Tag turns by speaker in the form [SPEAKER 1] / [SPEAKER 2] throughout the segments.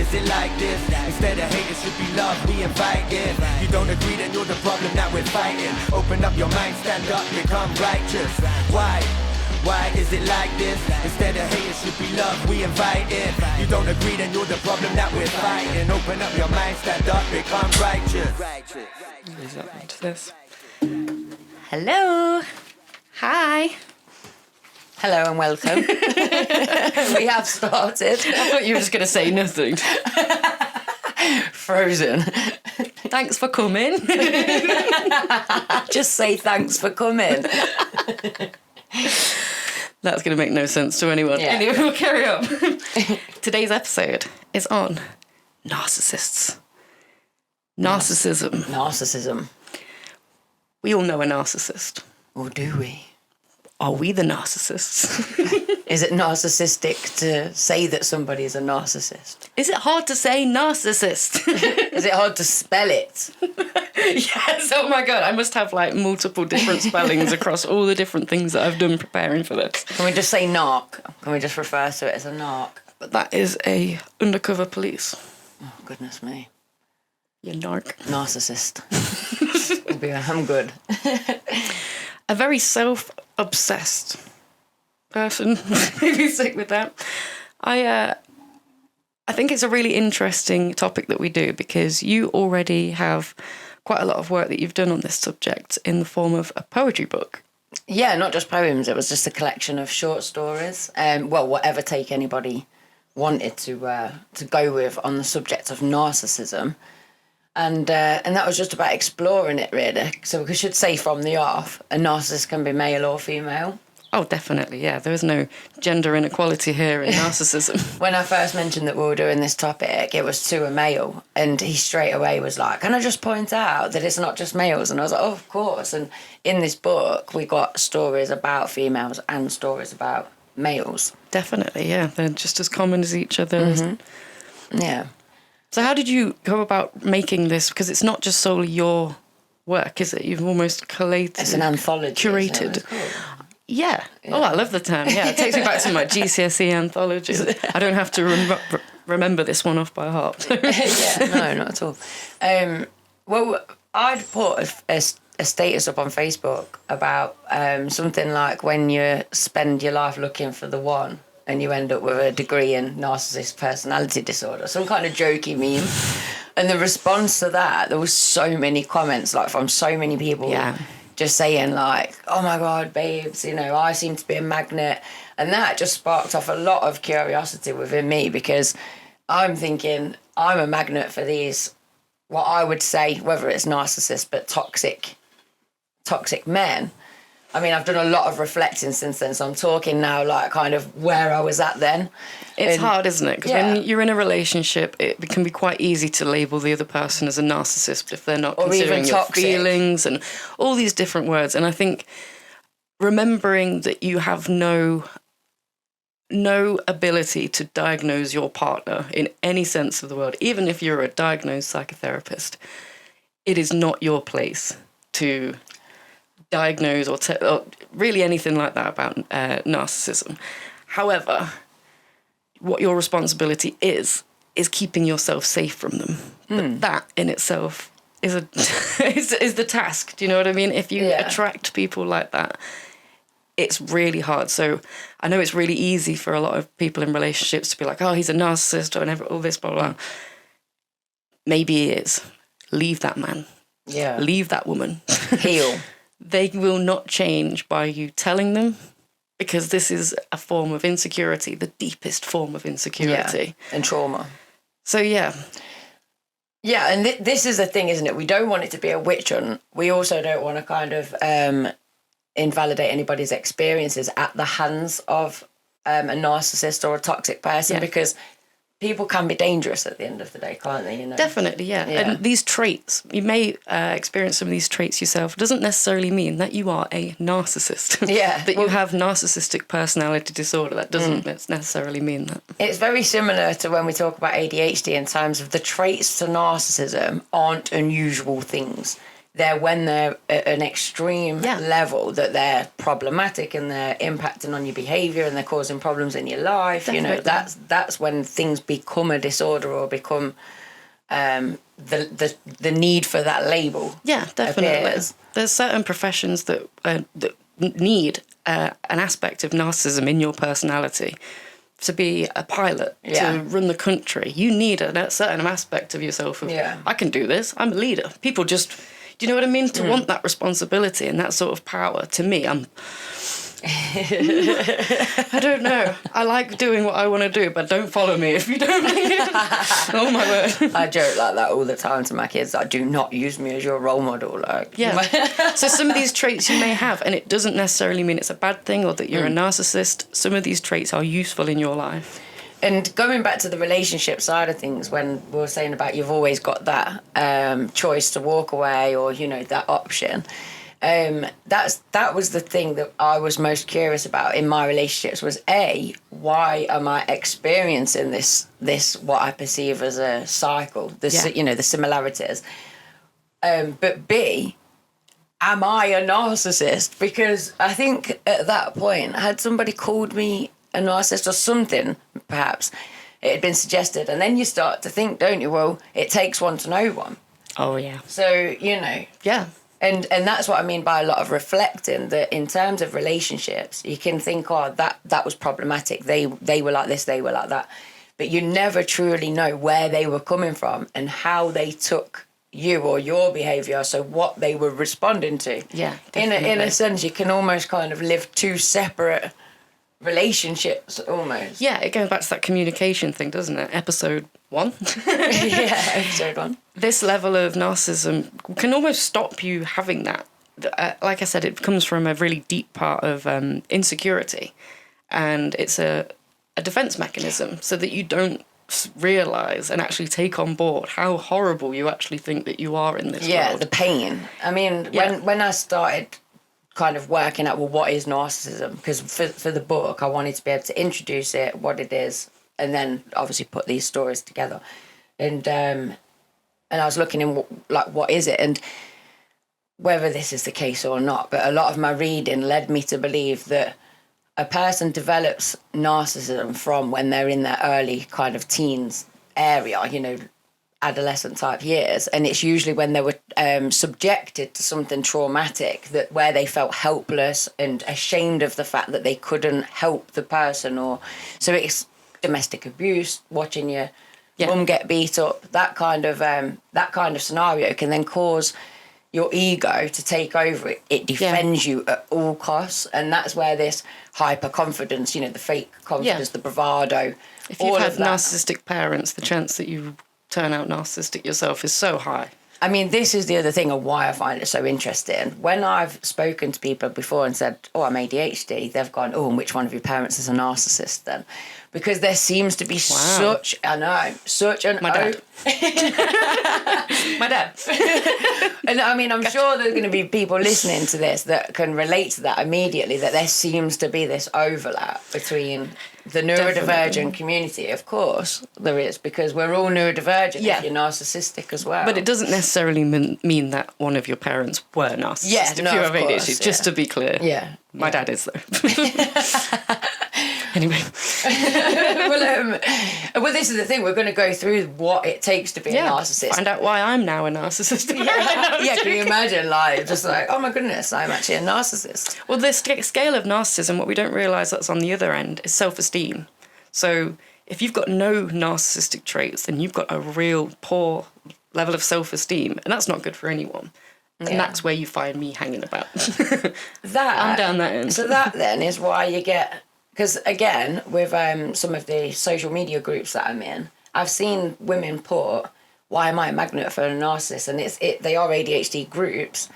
[SPEAKER 1] is it like this? Instead of hate, it should be love, we invite it. You don't agree, then you're the problem that we're fighting. Open up your mind, stand up, become righteous. Why? Why is it like this? Instead of hate, it should be love, we invite it. You don't agree, then you're the problem that we're fighting. Open up your mind, stand up, become righteous.
[SPEAKER 2] Is that to this? Hello. Hi.
[SPEAKER 3] Hello and welcome. We have started.
[SPEAKER 2] I thought you were just going to say nothing.
[SPEAKER 3] Frozen.
[SPEAKER 2] Thanks for coming.
[SPEAKER 3] Just say thanks for coming.
[SPEAKER 2] That's going to make no sense to anyone.
[SPEAKER 3] Yeah.
[SPEAKER 2] Anyway, we'll carry on. Today's episode is on narcissists. Narcissism.
[SPEAKER 3] Narcissism.
[SPEAKER 2] We all know a narcissist.
[SPEAKER 3] Or do we?
[SPEAKER 2] Are we the narcissists?
[SPEAKER 3] Is it narcissistic to say that somebody is a narcissist?
[SPEAKER 2] Is it hard to say narcissist?
[SPEAKER 3] Is it hard to spell it?
[SPEAKER 2] Yes, oh my God. I must have like multiple different spellings across all the different things that I've done preparing for this.
[SPEAKER 3] Can we just say narc? Can we just refer to it as a narc?
[SPEAKER 2] But that is a undercover police.
[SPEAKER 3] Oh, goodness me.
[SPEAKER 2] You narc.
[SPEAKER 3] Narcissist. I'm good.
[SPEAKER 2] A very self-obsessed person. Maybe stick with that. I think it's a really interesting topic that we do because you already have quite a lot of work that you've done on this subject in the form of a poetry book.
[SPEAKER 3] Yeah, not just poems. It was just a collection of short stories. Well, whatever take anybody wanted to go with on the subject of narcissism. And that was just about exploring it, really. So we should say from the off, a narcissist can be male or female.
[SPEAKER 2] Oh, definitely, yeah. There is no gender inequality here in narcissism.
[SPEAKER 3] When I first mentioned that we were doing this topic, it was to a male, and he straight away was like, can I just point out that it's not just males? And I was like, oh, of course. And in this book, we got stories about females and stories about males.
[SPEAKER 2] Definitely, yeah. They're just as common as each other.
[SPEAKER 3] Mm-hmm. Yeah.
[SPEAKER 2] So how did you go about making this? Because it's not just solely your work, is it? You've almost collated.
[SPEAKER 3] It's an anthology.
[SPEAKER 2] Curated. Yeah. Oh, I love the term. Yeah, it takes me back to my GCSE anthology. I don't have to remember this one off by heart.
[SPEAKER 3] Yeah, no, not at all. Well, I'd put a status up on Facebook about something like when you spend your life looking for the one and you end up with a degree in narcissist personality disorder, some kind of jokey meme. And the response to that, there was so many comments, like from so many people.
[SPEAKER 2] Yeah.
[SPEAKER 3] Just saying like, oh my God, babes, you know, I seem to be a magnet. And that just sparked off a lot of curiosity within me because I'm thinking I'm a magnet for these, what I would say, whether it's narcissist, but toxic men. I mean, I've done a lot of reflecting since then, so I'm talking now like kind of where I was at then.
[SPEAKER 2] It's hard, isn't it? Because when you're in a relationship, it can be quite easy to label the other person as a narcissist if they're not considering your feelings and all these different words. And I think remembering that you have no ability to diagnose your partner in any sense of the word, even if you're a diagnosed psychotherapist, it is not your place to diagnose or really anything like that about narcissism. However, what your responsibility is keeping yourself safe from them. But that in itself is is the task. Do you know what I mean? If you attract people like that, it's really hard. So I know it's really easy for a lot of people in relationships to be like, oh, he's a narcissist or all this, blah, blah, blah. Maybe he is. Leave that man.
[SPEAKER 3] Yeah.
[SPEAKER 2] Leave that woman.
[SPEAKER 3] Heal.
[SPEAKER 2] They will not change by you telling them because this is a form of insecurity, the deepest form of insecurity.
[SPEAKER 3] Yeah, and trauma.
[SPEAKER 2] So, yeah.
[SPEAKER 3] Yeah, and this is the thing, isn't it? We don't want it to be a witch hunt. We also don't want to kind of invalidate anybody's experiences at the hands of a narcissist or a toxic person because people can be dangerous at the end of the day, can't they? You know?
[SPEAKER 2] Definitely, yeah. And these traits, you may experience some of these traits yourself. It doesn't necessarily mean that you are a narcissist.
[SPEAKER 3] Yeah.
[SPEAKER 2] That you have narcissistic personality disorder. That doesn't necessarily mean that.
[SPEAKER 3] It's very similar to when we talk about ADHD in terms of the traits to narcissism aren't unusual things. when they're at an extreme
[SPEAKER 2] Yeah.
[SPEAKER 3] level that they're problematic and they're impacting on your behavior and they're causing problems in your life. You know,
[SPEAKER 2] Definitely.
[SPEAKER 3] that's when things become a disorder or become the need for that label.
[SPEAKER 2] Yeah, definitely.
[SPEAKER 3] appears.
[SPEAKER 2] There's certain professions that need an aspect of narcissism in your personality. To be a pilot,
[SPEAKER 3] Yeah.
[SPEAKER 2] to run the country, you need a certain aspect of yourself of,
[SPEAKER 3] Yeah.
[SPEAKER 2] I can do this, I'm a leader. People just, do you know what I mean? To want that responsibility and that sort of power, to me, I don't know. I like doing what I want to do, but don't follow me if you don't. Oh my word.
[SPEAKER 3] I joke like that all the time to my kids. Like, do not use me as your role model. Like,
[SPEAKER 2] Yeah. So some of these traits you may have, and it doesn't necessarily mean it's a bad thing or that you're a narcissist. Some of these traits are useful in your life.
[SPEAKER 3] And going back to the relationship side of things, when we were saying about you've always got that choice to walk away or, you know, that option, that was the thing that I was most curious about in my relationships was why am I experiencing this what I perceive as a cycle, you know, the similarities, but B, am I a narcissist? Because I think at that point, had somebody called me a narcissist or something, perhaps it had been suggested, and then you start to think, don't you, well, it takes one to know one.
[SPEAKER 2] Oh yeah.
[SPEAKER 3] So, you know,
[SPEAKER 2] Yeah.
[SPEAKER 3] and that's what I mean by a lot of reflecting, that in terms of relationships, you can think, oh, that was problematic. They were like this, they were like that. But you never truly know where they were coming from and how they took you or your behaviour, so what they were responding to.
[SPEAKER 2] Yeah,
[SPEAKER 3] In
[SPEAKER 2] definitely.
[SPEAKER 3] a sense, you can almost kind of live two separate relationships almost.
[SPEAKER 2] Yeah, it goes back to that communication thing, doesn't it? Episode 1.
[SPEAKER 3] Yeah, episode 1.
[SPEAKER 2] This level of narcissism can almost stop you having that. Like I said, it comes from a really deep part of insecurity, and it's a defense mechanism so that you don't realise and actually take on board how horrible you actually think that you are in this
[SPEAKER 3] Yeah,
[SPEAKER 2] world.
[SPEAKER 3] the pain. I mean,
[SPEAKER 2] Yeah.
[SPEAKER 3] when I started kind of working out, well, what is narcissism? Because for the book, I wanted to be able to introduce it, what it is, and then obviously put these stories together. And I was looking in, like, what is it? And whether this is the case or not, but a lot of my reading led me to believe that a person develops narcissism from when they're in their early kind of teens area, you know, adolescent type years, and it's usually when they were subjected to something traumatic, that where they felt helpless and ashamed of the fact that they couldn't help the person, or so it's domestic abuse, watching your mum get beat up, that kind of scenario can then cause your ego to take over. It defends you at all costs, and that's where this hyper confidence, you know, the fake confidence, the bravado,
[SPEAKER 2] If
[SPEAKER 3] all
[SPEAKER 2] you've had
[SPEAKER 3] of that.
[SPEAKER 2] narcissistic parents, the chance that you turn out narcissistic yourself is so high.
[SPEAKER 3] I mean, this is the other thing of why I find it so interesting. When I've spoken to people before and said, oh, I'm ADHD, they've gone, oh, and which one of your parents is a narcissist then? Because there seems to be such an...
[SPEAKER 2] My dad. My dad.
[SPEAKER 3] And I mean, I'm sure there's going to be people listening to this that can relate to that immediately, that there seems to be this overlap between the neurodivergent community. Of course there is, because we're all neurodivergent if you're narcissistic as well.
[SPEAKER 2] But it doesn't necessarily mean that one of your parents were narcissistic.
[SPEAKER 3] Yeah,
[SPEAKER 2] if
[SPEAKER 3] no,
[SPEAKER 2] you
[SPEAKER 3] of
[SPEAKER 2] have
[SPEAKER 3] course,
[SPEAKER 2] ADHD, just to be clear.
[SPEAKER 3] Yeah.
[SPEAKER 2] My dad is, though. Anyway.
[SPEAKER 3] Well, this is the thing. We're going to go through what it takes to be a narcissist.
[SPEAKER 2] Find out why I'm now a narcissist.
[SPEAKER 3] Yeah, can you imagine, like, just like, oh my goodness, I'm actually a narcissist.
[SPEAKER 2] Well, the scale of narcissism, what we don't realise that's on the other end, is self-esteem. So if you've got no narcissistic traits, then you've got a real poor level of self-esteem, and that's not good for anyone. And that's where you find me hanging about. I'm down that end.
[SPEAKER 3] So that then is why you get... Because, again, with some of the social media groups that I'm in, I've seen women put, why am I a magnet for a narcissist? And they are ADHD groups.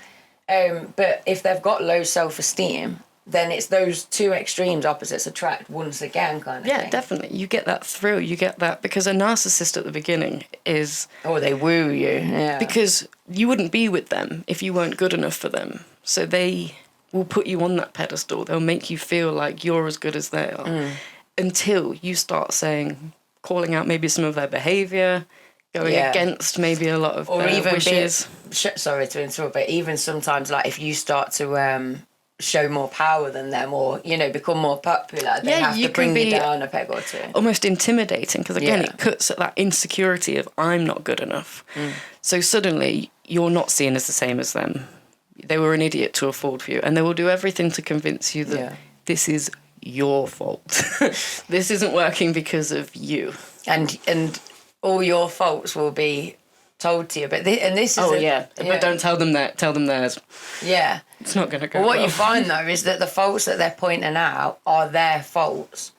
[SPEAKER 3] But if they've got low self-esteem, then it's those two extremes, opposites attract once again kind of thing.
[SPEAKER 2] Yeah, definitely. You get that thrill. You get that, because a narcissist at the beginning is...
[SPEAKER 3] Oh, they woo you, yeah.
[SPEAKER 2] Because you wouldn't be with them if you weren't good enough for them. So they will put you on that pedestal. They'll make you feel like you're as good as they are until you start calling out maybe some of their behaviour, going against maybe a lot of
[SPEAKER 3] or even
[SPEAKER 2] wishes.
[SPEAKER 3] Sorry to interrupt, but even sometimes, like, if you start to show more power than them, or, you know, become more popular, they have to bring you down a peg or two.
[SPEAKER 2] Almost intimidating, because again, it cuts at that insecurity of I'm not good enough. So suddenly you're not seen as the same as them. They were an idiot to have fallen for you, and they will do everything to convince you that this is your fault. This isn't working because of you. And
[SPEAKER 3] all your faults will be told to you, but this is
[SPEAKER 2] but don't tell them that. Tell them theirs.
[SPEAKER 3] Yeah,
[SPEAKER 2] it's not going to go.
[SPEAKER 3] Well, what you find though is that the faults that they're pointing out are their faults,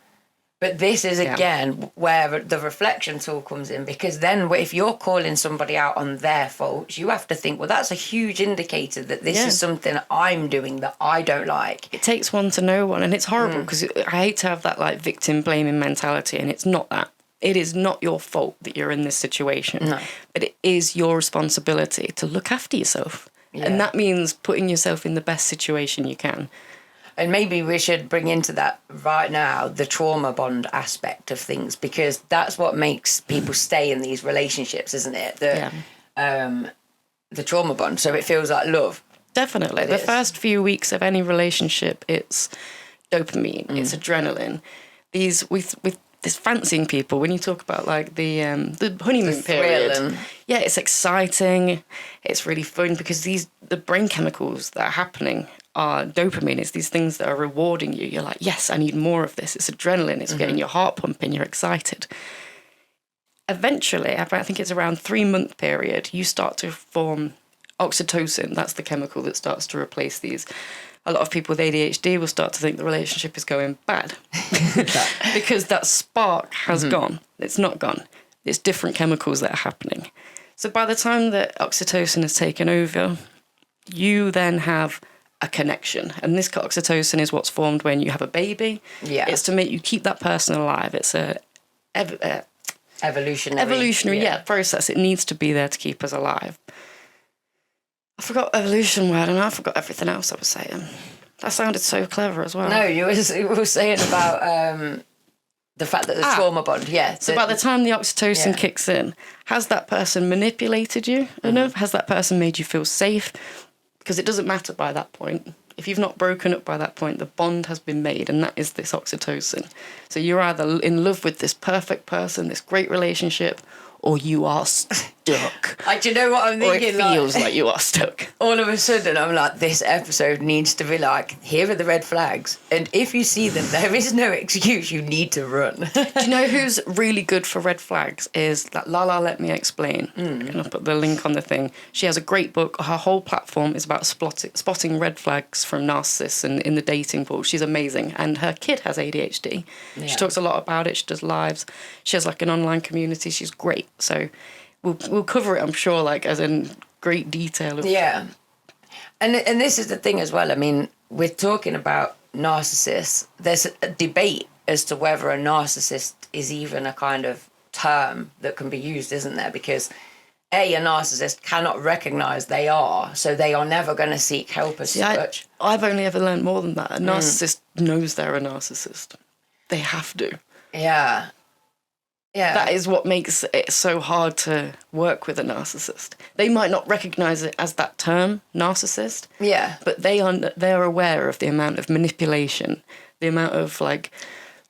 [SPEAKER 3] but this is again where the reflection tool comes in, because then if you're calling somebody out on their faults, you have to think, well, that's a huge indicator that this is something I'm doing that I don't like.
[SPEAKER 2] It takes one to know one, and it's horrible because I hate to have that like victim blaming mentality, and it's not that. It is not your fault that you're in this situation, but it is your responsibility to look after yourself. Yeah. And that means putting yourself in the best situation you can.
[SPEAKER 3] And maybe we should bring into that right now the trauma bond aspect of things, because that's what makes people stay in these relationships, isn't it? The trauma bond. So it feels like love.
[SPEAKER 2] Definitely. The first few weeks of any relationship, it's dopamine, it's adrenaline. With this fancying people, when you talk about like the honeymoon period, it's exciting, it's really fun, because the brain chemicals that are happening are dopamine. It's these things that are rewarding you. You're like, yes, I need more of this. It's adrenaline. It's getting your heart pumping. You're excited. Eventually, after I think it's around 3-month period, you start to form oxytocin. That's the chemical that starts to replace these. A lot of people with ADHD will start to think the relationship is going bad because that spark has gone. It's not gone. It's different chemicals that are happening. So by the time that oxytocin has taken over, you then have a connection. And this oxytocin is what's formed when you have a baby. Yeah. It's to make you keep that person alive. It's a evolutionary process. It needs to be there to keep us alive. I forgot evolution word, and I forgot everything else I was saying. That sounded so clever as well.
[SPEAKER 3] No, you were saying about the fact that the trauma bond,
[SPEAKER 2] So by the time the oxytocin kicks in, has that person manipulated you enough? Has that person made you feel safe? Because it doesn't matter by that point. If you've not broken up by that point, the bond has been made, and that is this oxytocin. So you're either in love with this perfect person, this great relationship, or you are stuck.
[SPEAKER 3] Do you know what I'm thinking?
[SPEAKER 2] Or it feels like you are stuck.
[SPEAKER 3] All of a sudden, I'm like, this episode needs to be like, here are the red flags. And if you see them, there is no excuse. You need to run.
[SPEAKER 2] Do you know who's really good for red flags? Is that Lala Let Me Explain. And I'll put the link on the thing. She has a great book. Her whole platform is about spotting red flags from narcissists and in the dating pool. She's amazing. And her kid has ADHD. Yeah. She talks a lot about it. She does lives. She has like an online community. She's great. So we'll cover it, I'm sure, like as in great detail.
[SPEAKER 3] And this is the thing as well. I mean, we're talking about narcissists. There's a debate as to whether a narcissist is even a kind of term that can be used, isn't there? Because a narcissist cannot recognise they are, so they are never going to seek help as such.
[SPEAKER 2] I've only ever learned more than that. A narcissist knows they're a narcissist. They have to.
[SPEAKER 3] Yeah. Yeah.
[SPEAKER 2] That is what makes it so hard to work with a narcissist. They might not recognise it as that term, narcissist.
[SPEAKER 3] Yeah.
[SPEAKER 2] But they are aware of the amount of manipulation, the amount of like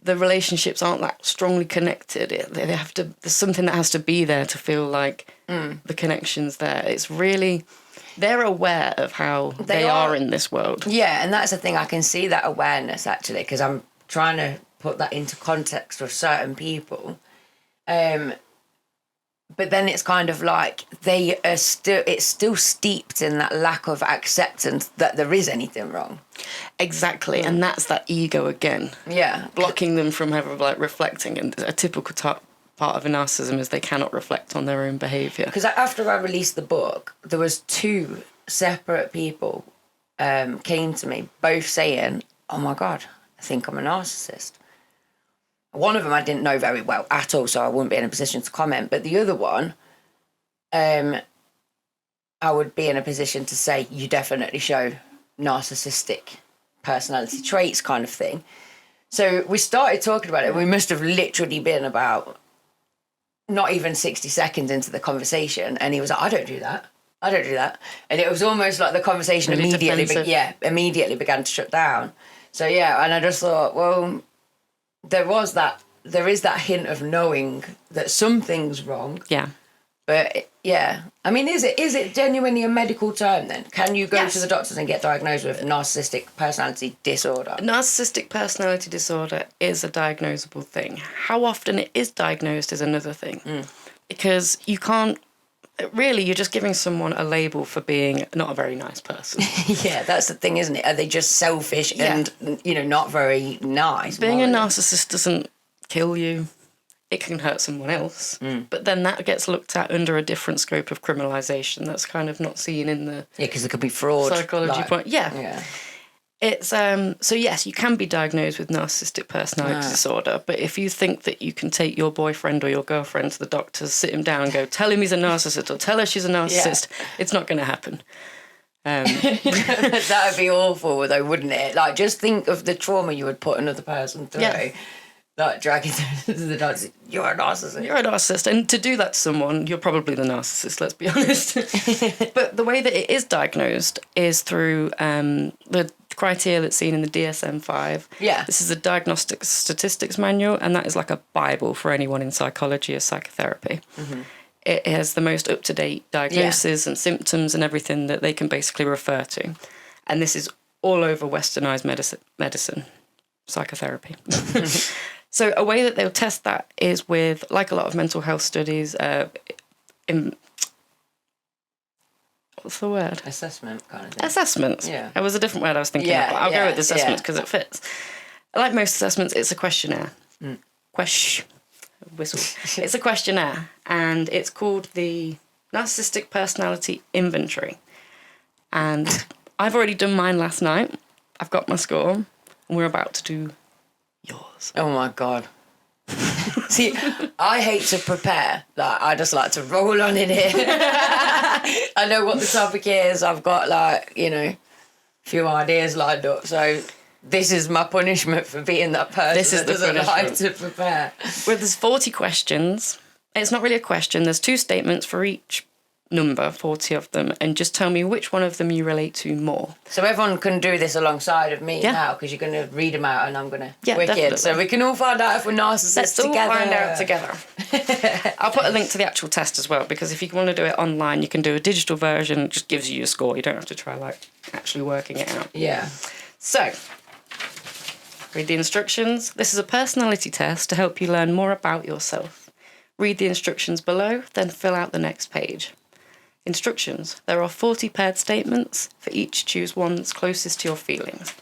[SPEAKER 2] the relationships aren't that strongly connected. They have to. There's something that has to be there to feel like the connection's there. It's really. They're aware of how they are in this world.
[SPEAKER 3] Yeah, and that's the thing. I can see that awareness actually, because I'm trying to put that into context with certain people. But then it's kind of like it's still steeped in that lack of acceptance that there is anything wrong.
[SPEAKER 2] Exactly, and that's that ego again.
[SPEAKER 3] Yeah.
[SPEAKER 2] Blocking them from ever like reflecting, and a typical part of a narcissism is they cannot reflect on their own behaviour.
[SPEAKER 3] Because after I released the book, there was 2 separate people came to me, both saying, "Oh my God, I think I'm a narcissist." One of them I didn't know very well at all, so I wouldn't be in a position to comment. But the other one, I would be in a position to say, you definitely show narcissistic personality traits kind of thing. So we started talking about it. We must have literally been about not even 60 seconds into the conversation, and he was like, I don't do that. And it was almost like the conversation
[SPEAKER 2] Really
[SPEAKER 3] immediately began to shut down. So yeah, and I just thought, well, there is that hint of knowing that something's wrong.
[SPEAKER 2] Yeah.
[SPEAKER 3] But yeah, I mean, is it genuinely a medical term then? Can you go
[SPEAKER 2] Yes.
[SPEAKER 3] to the doctors and get diagnosed with narcissistic personality disorder?
[SPEAKER 2] Narcissistic personality disorder is a diagnosable thing. How often it is diagnosed is another thing. Because you can't, really, you're just giving someone a label for being not a very nice person.
[SPEAKER 3] Yeah, that's the thing, isn't it? Are they just selfish and, not very nice?
[SPEAKER 2] Being a
[SPEAKER 3] morally?
[SPEAKER 2] narcissist doesn't kill you. It can hurt someone else. But then that gets looked at under a different scope of criminalisation that's kind of not seen in the
[SPEAKER 3] Yeah, because there could be fraud.
[SPEAKER 2] psychology point. Yeah.
[SPEAKER 3] Yeah.
[SPEAKER 2] It's so yes, you can be diagnosed with narcissistic personality disorder, but if you think that you can take your boyfriend or your girlfriend to the doctors, sit him down and go, tell him he's a narcissist or tell her she's a narcissist, it's not going to happen.
[SPEAKER 3] That would be awful though, wouldn't it? Like, just think of the trauma you would put another person through.
[SPEAKER 2] Yeah.
[SPEAKER 3] Like, dragging to the doctors. You're a narcissist.
[SPEAKER 2] You're a narcissist, and to do that to someone, you're probably the narcissist, let's be honest. But the way that it is diagnosed is through the criteria that's seen in the DSM-5.
[SPEAKER 3] Yeah.
[SPEAKER 2] This is a diagnostic statistics manual, and that is like a Bible for anyone in psychology or psychotherapy. It has the most up-to-date diagnoses and symptoms and everything that they can basically refer to. And this is all over westernised medicine, psychotherapy. So a way that they'll test that is with, like a lot of mental health studies, what's the word?
[SPEAKER 3] Assessment kind of thing.
[SPEAKER 2] Assessments.
[SPEAKER 3] Yeah.
[SPEAKER 2] It was a different word I was thinking
[SPEAKER 3] Yeah,
[SPEAKER 2] of, but I'll go
[SPEAKER 3] yeah,
[SPEAKER 2] with assessments because it fits. Like most assessments, it's a questionnaire. Whistle. It's a questionnaire, and it's called the Narcissistic Personality Inventory. And I've already done mine last night. I've got my score, and we're about to do yours.
[SPEAKER 3] Oh my God. See, I hate to prepare. Like, I just like to roll on in here. I know what the topic is. I've got, like, a few ideas lined up. So this is my punishment for being that person that doesn't like to prepare.
[SPEAKER 2] Well, there's 40 questions. It's not really a question. There's 2 statements for each number, 40 of them, and just tell me which one of them you relate to more.
[SPEAKER 3] So everyone can do this alongside of me now, because you're going to read them out and I'm going to wicked.
[SPEAKER 2] Definitely.
[SPEAKER 3] So we can all find out if we're narcissists
[SPEAKER 2] Let's
[SPEAKER 3] together.
[SPEAKER 2] all find out together. I'll put a link to the actual test as well, because if you want to do it online, you can do a digital version. It just gives you your score. You don't have to try, actually working it out.
[SPEAKER 3] Yeah.
[SPEAKER 2] So, read the instructions. This is a personality test to help you learn more about yourself. Read the instructions below, then fill out the next page. Instructions. There are 40 paired statements. For each, choose one that's closest to your feelings.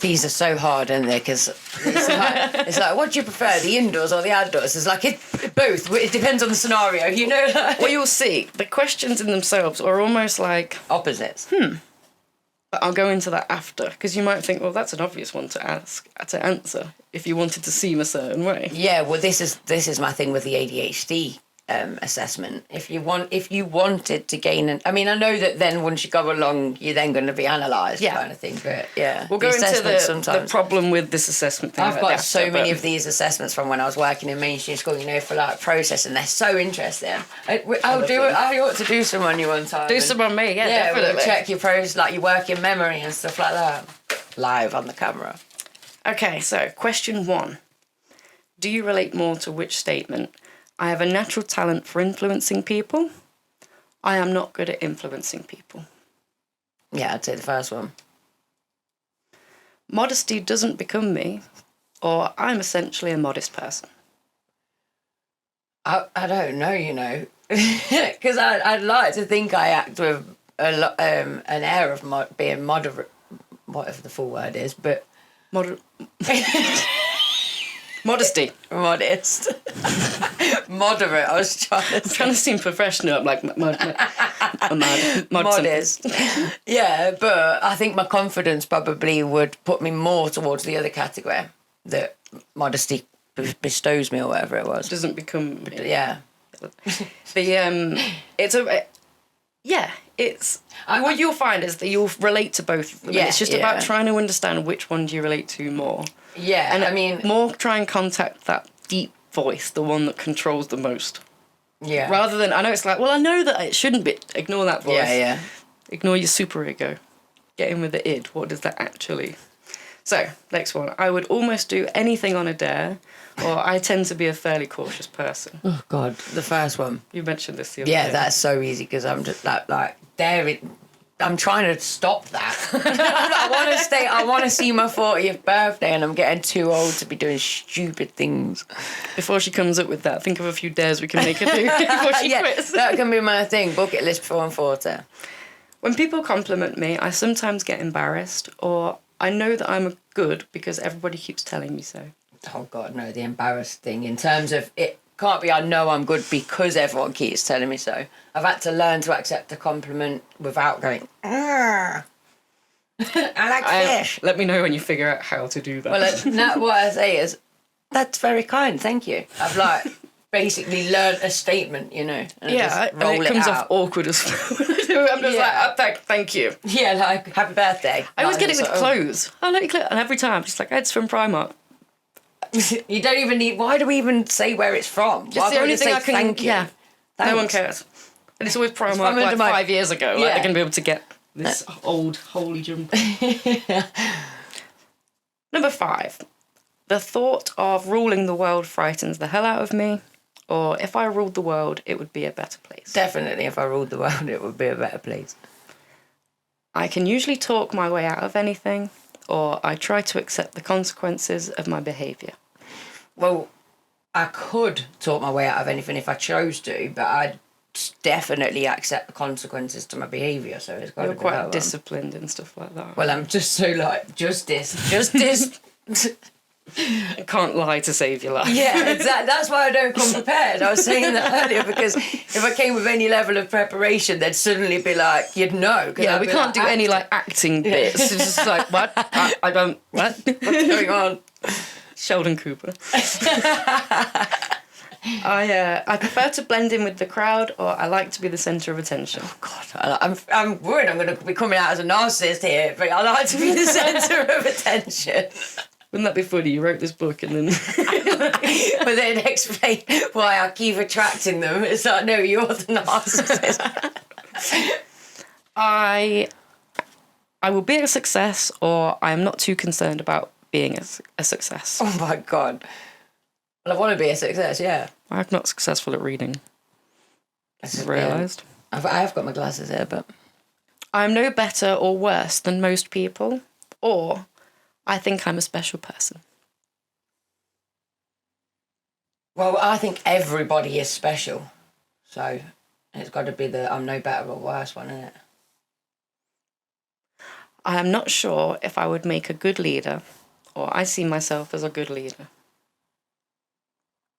[SPEAKER 3] These are so hard, aren't they? Because it's like, what do you prefer, the indoors or the outdoors? It's like, both. It depends on the scenario,
[SPEAKER 2] Well, you'll see. The questions in themselves are almost like
[SPEAKER 3] opposites.
[SPEAKER 2] But I'll go into that after, because you might think, well, that's an obvious one to answer if you wanted to seem a certain way.
[SPEAKER 3] Yeah, well, this is my thing with the ADHD assessment. If you wanted to gain I know that then once you go along, you're then going to be analysed, kind of thing. But yeah,
[SPEAKER 2] we'll go into the problem with this assessment thing.
[SPEAKER 3] I've got so many of these assessments from when I was working in mainstream school, for like process, and they're so interesting. I ought to do some on you one time.
[SPEAKER 2] Do some on me, definitely.
[SPEAKER 3] We'll check your like your working memory and stuff like that, live on the camera.
[SPEAKER 2] Okay, so question 1. Do you relate more to which statement? I have a natural talent for influencing people. I am not good at influencing people.
[SPEAKER 3] Yeah, I'd say the first one.
[SPEAKER 2] Modesty doesn't become me, or I'm essentially a modest person.
[SPEAKER 3] I don't know, because I'd like to think I act with an air of being moderate, whatever the full word is, but...
[SPEAKER 2] Modesty.
[SPEAKER 3] Modest. Moderate, I was trying to
[SPEAKER 2] seem professional. I'm like,
[SPEAKER 3] modest. Yeah, but I think my confidence probably would put me more towards the other category that modesty bestows me, or whatever it was.
[SPEAKER 2] Doesn't become...
[SPEAKER 3] Yeah.
[SPEAKER 2] What you'll find is that you'll relate to both of them.
[SPEAKER 3] Yeah,
[SPEAKER 2] it's just about trying to understand which one do you relate to more.
[SPEAKER 3] Yeah,
[SPEAKER 2] and more try and contact that deep voice, the one that controls the most.
[SPEAKER 3] Yeah.
[SPEAKER 2] Rather than, I know it's like, well, I know that it shouldn't be. Ignore that voice.
[SPEAKER 3] Yeah.
[SPEAKER 2] Ignore your superego. Get in with the id. What does that actually... So, next one. I would almost do anything on a dare, or I tend to be a fairly cautious person.
[SPEAKER 3] Oh, God. The first one.
[SPEAKER 2] You mentioned this the other day.
[SPEAKER 3] Yeah, that's so easy because I'm just like daring. I'm trying to stop that. I want to see my 40th birthday and I'm getting too old to be doing stupid things.
[SPEAKER 2] Before she comes up with that, think of a few dares we can make her do before she quits.
[SPEAKER 3] That can be my thing. Bucket list before I'm 40.
[SPEAKER 2] When people compliment me, I sometimes get embarrassed, or I know that I'm good because everybody keeps telling me so.
[SPEAKER 3] Oh, God, no, the embarrassed thing in terms of it can't be I know I'm good because everyone keeps telling me so. I've had to learn to accept a compliment without going, I like fish.
[SPEAKER 2] Let me know when you figure out how to do that.
[SPEAKER 3] Well, now what I say is, that's very kind, thank you. I've like basically learned a statement, you know. And
[SPEAKER 2] yeah,
[SPEAKER 3] just roll
[SPEAKER 2] it comes
[SPEAKER 3] out.
[SPEAKER 2] off awkward as well. I'm just like, thank you.
[SPEAKER 3] Yeah, like, happy birthday.
[SPEAKER 2] I always get it with clothes. I like clothes. And every time, I'm just like, it's from Primark.
[SPEAKER 3] You don't even need, why do we even say where it's from?
[SPEAKER 2] Just the only thing I can,
[SPEAKER 3] thank you.
[SPEAKER 2] yeah,
[SPEAKER 3] Thanks.
[SPEAKER 2] no one cares. And it's always Primark
[SPEAKER 3] from
[SPEAKER 2] like
[SPEAKER 3] under my-
[SPEAKER 2] 5 years ago. Like,
[SPEAKER 3] Yeah.
[SPEAKER 2] they're going to be able to get this old holy jumper. Number 5. The thought of ruling the world frightens the hell out of me. Or if I ruled the world, it would be a better place.
[SPEAKER 3] Definitely, if I ruled the world, it would be a better place.
[SPEAKER 2] I can usually talk my way out of anything, or I try to accept the consequences of my behaviour.
[SPEAKER 3] Well, I could talk my way out of anything if I chose to, but I'd definitely accept the consequences to my behaviour, so it's got to
[SPEAKER 2] You're
[SPEAKER 3] be
[SPEAKER 2] quite
[SPEAKER 3] that one.
[SPEAKER 2] disciplined and stuff like that.
[SPEAKER 3] Well, I'm just so like, justice.
[SPEAKER 2] I can't lie to save your life.
[SPEAKER 3] Yeah, exactly. That's why I don't come prepared. I was saying that earlier because if I came with any level of preparation, they'd suddenly be like, you'd know.
[SPEAKER 2] Yeah, we can't do any like acting bits. It's just like, what? I don't, what?
[SPEAKER 3] What's going on?
[SPEAKER 2] Sheldon Cooper. I prefer to blend in with the crowd, or I like to be the centre of attention.
[SPEAKER 3] Oh, God, I'm worried I'm going to be coming out as a narcissist here, but I like to be the centre of attention.
[SPEAKER 2] Wouldn't that be funny? You wrote this book and then...
[SPEAKER 3] But then explain why I keep attracting them. It's like, no, you're the narcissist.
[SPEAKER 2] I will be a success, or I am not too concerned about being a success.
[SPEAKER 3] Oh, my God. Well, I want to be a success, yeah.
[SPEAKER 2] I'm not successful at reading. I've realised.
[SPEAKER 3] I have got my glasses here, but...
[SPEAKER 2] I'm no better or worse than most people, or I think I'm a special person.
[SPEAKER 3] Well, I think everybody is special. So it's got to be the I'm no better or worse one, isn't it?
[SPEAKER 2] I am not sure if I would make a good leader, or I see myself as a good leader.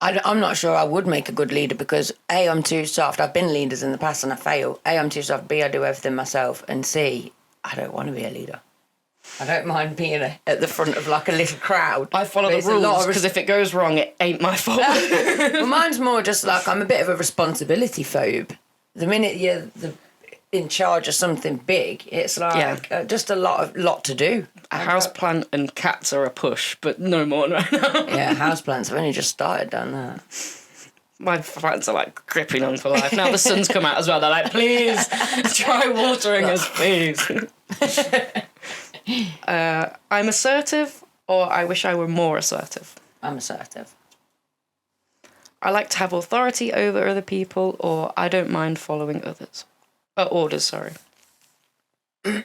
[SPEAKER 3] I'm not sure I would make a good leader because A, I'm too soft. I've been leaders in the past and I fail. A, I'm too soft. B, I do everything myself. And C, I don't want to be a leader. I don't mind being at the front of like a little crowd.
[SPEAKER 2] I follow the rules because if it goes wrong, it ain't my fault.
[SPEAKER 3] Well, mine's more just like I'm a bit of a responsibility phobe. The minute you're in charge of something big, it's like just a lot to do.
[SPEAKER 2] A houseplant and cats are a push, but no more right now.
[SPEAKER 3] Yeah, houseplants have only just started down there.
[SPEAKER 2] My plants are like gripping on for life. Now the sun's come out as well. They're like, please, try watering us, please. I'm assertive, or I wish I were more assertive.
[SPEAKER 3] I'm assertive.
[SPEAKER 2] I like to have authority over other people, or I don't mind following others. Orders, sorry.
[SPEAKER 3] I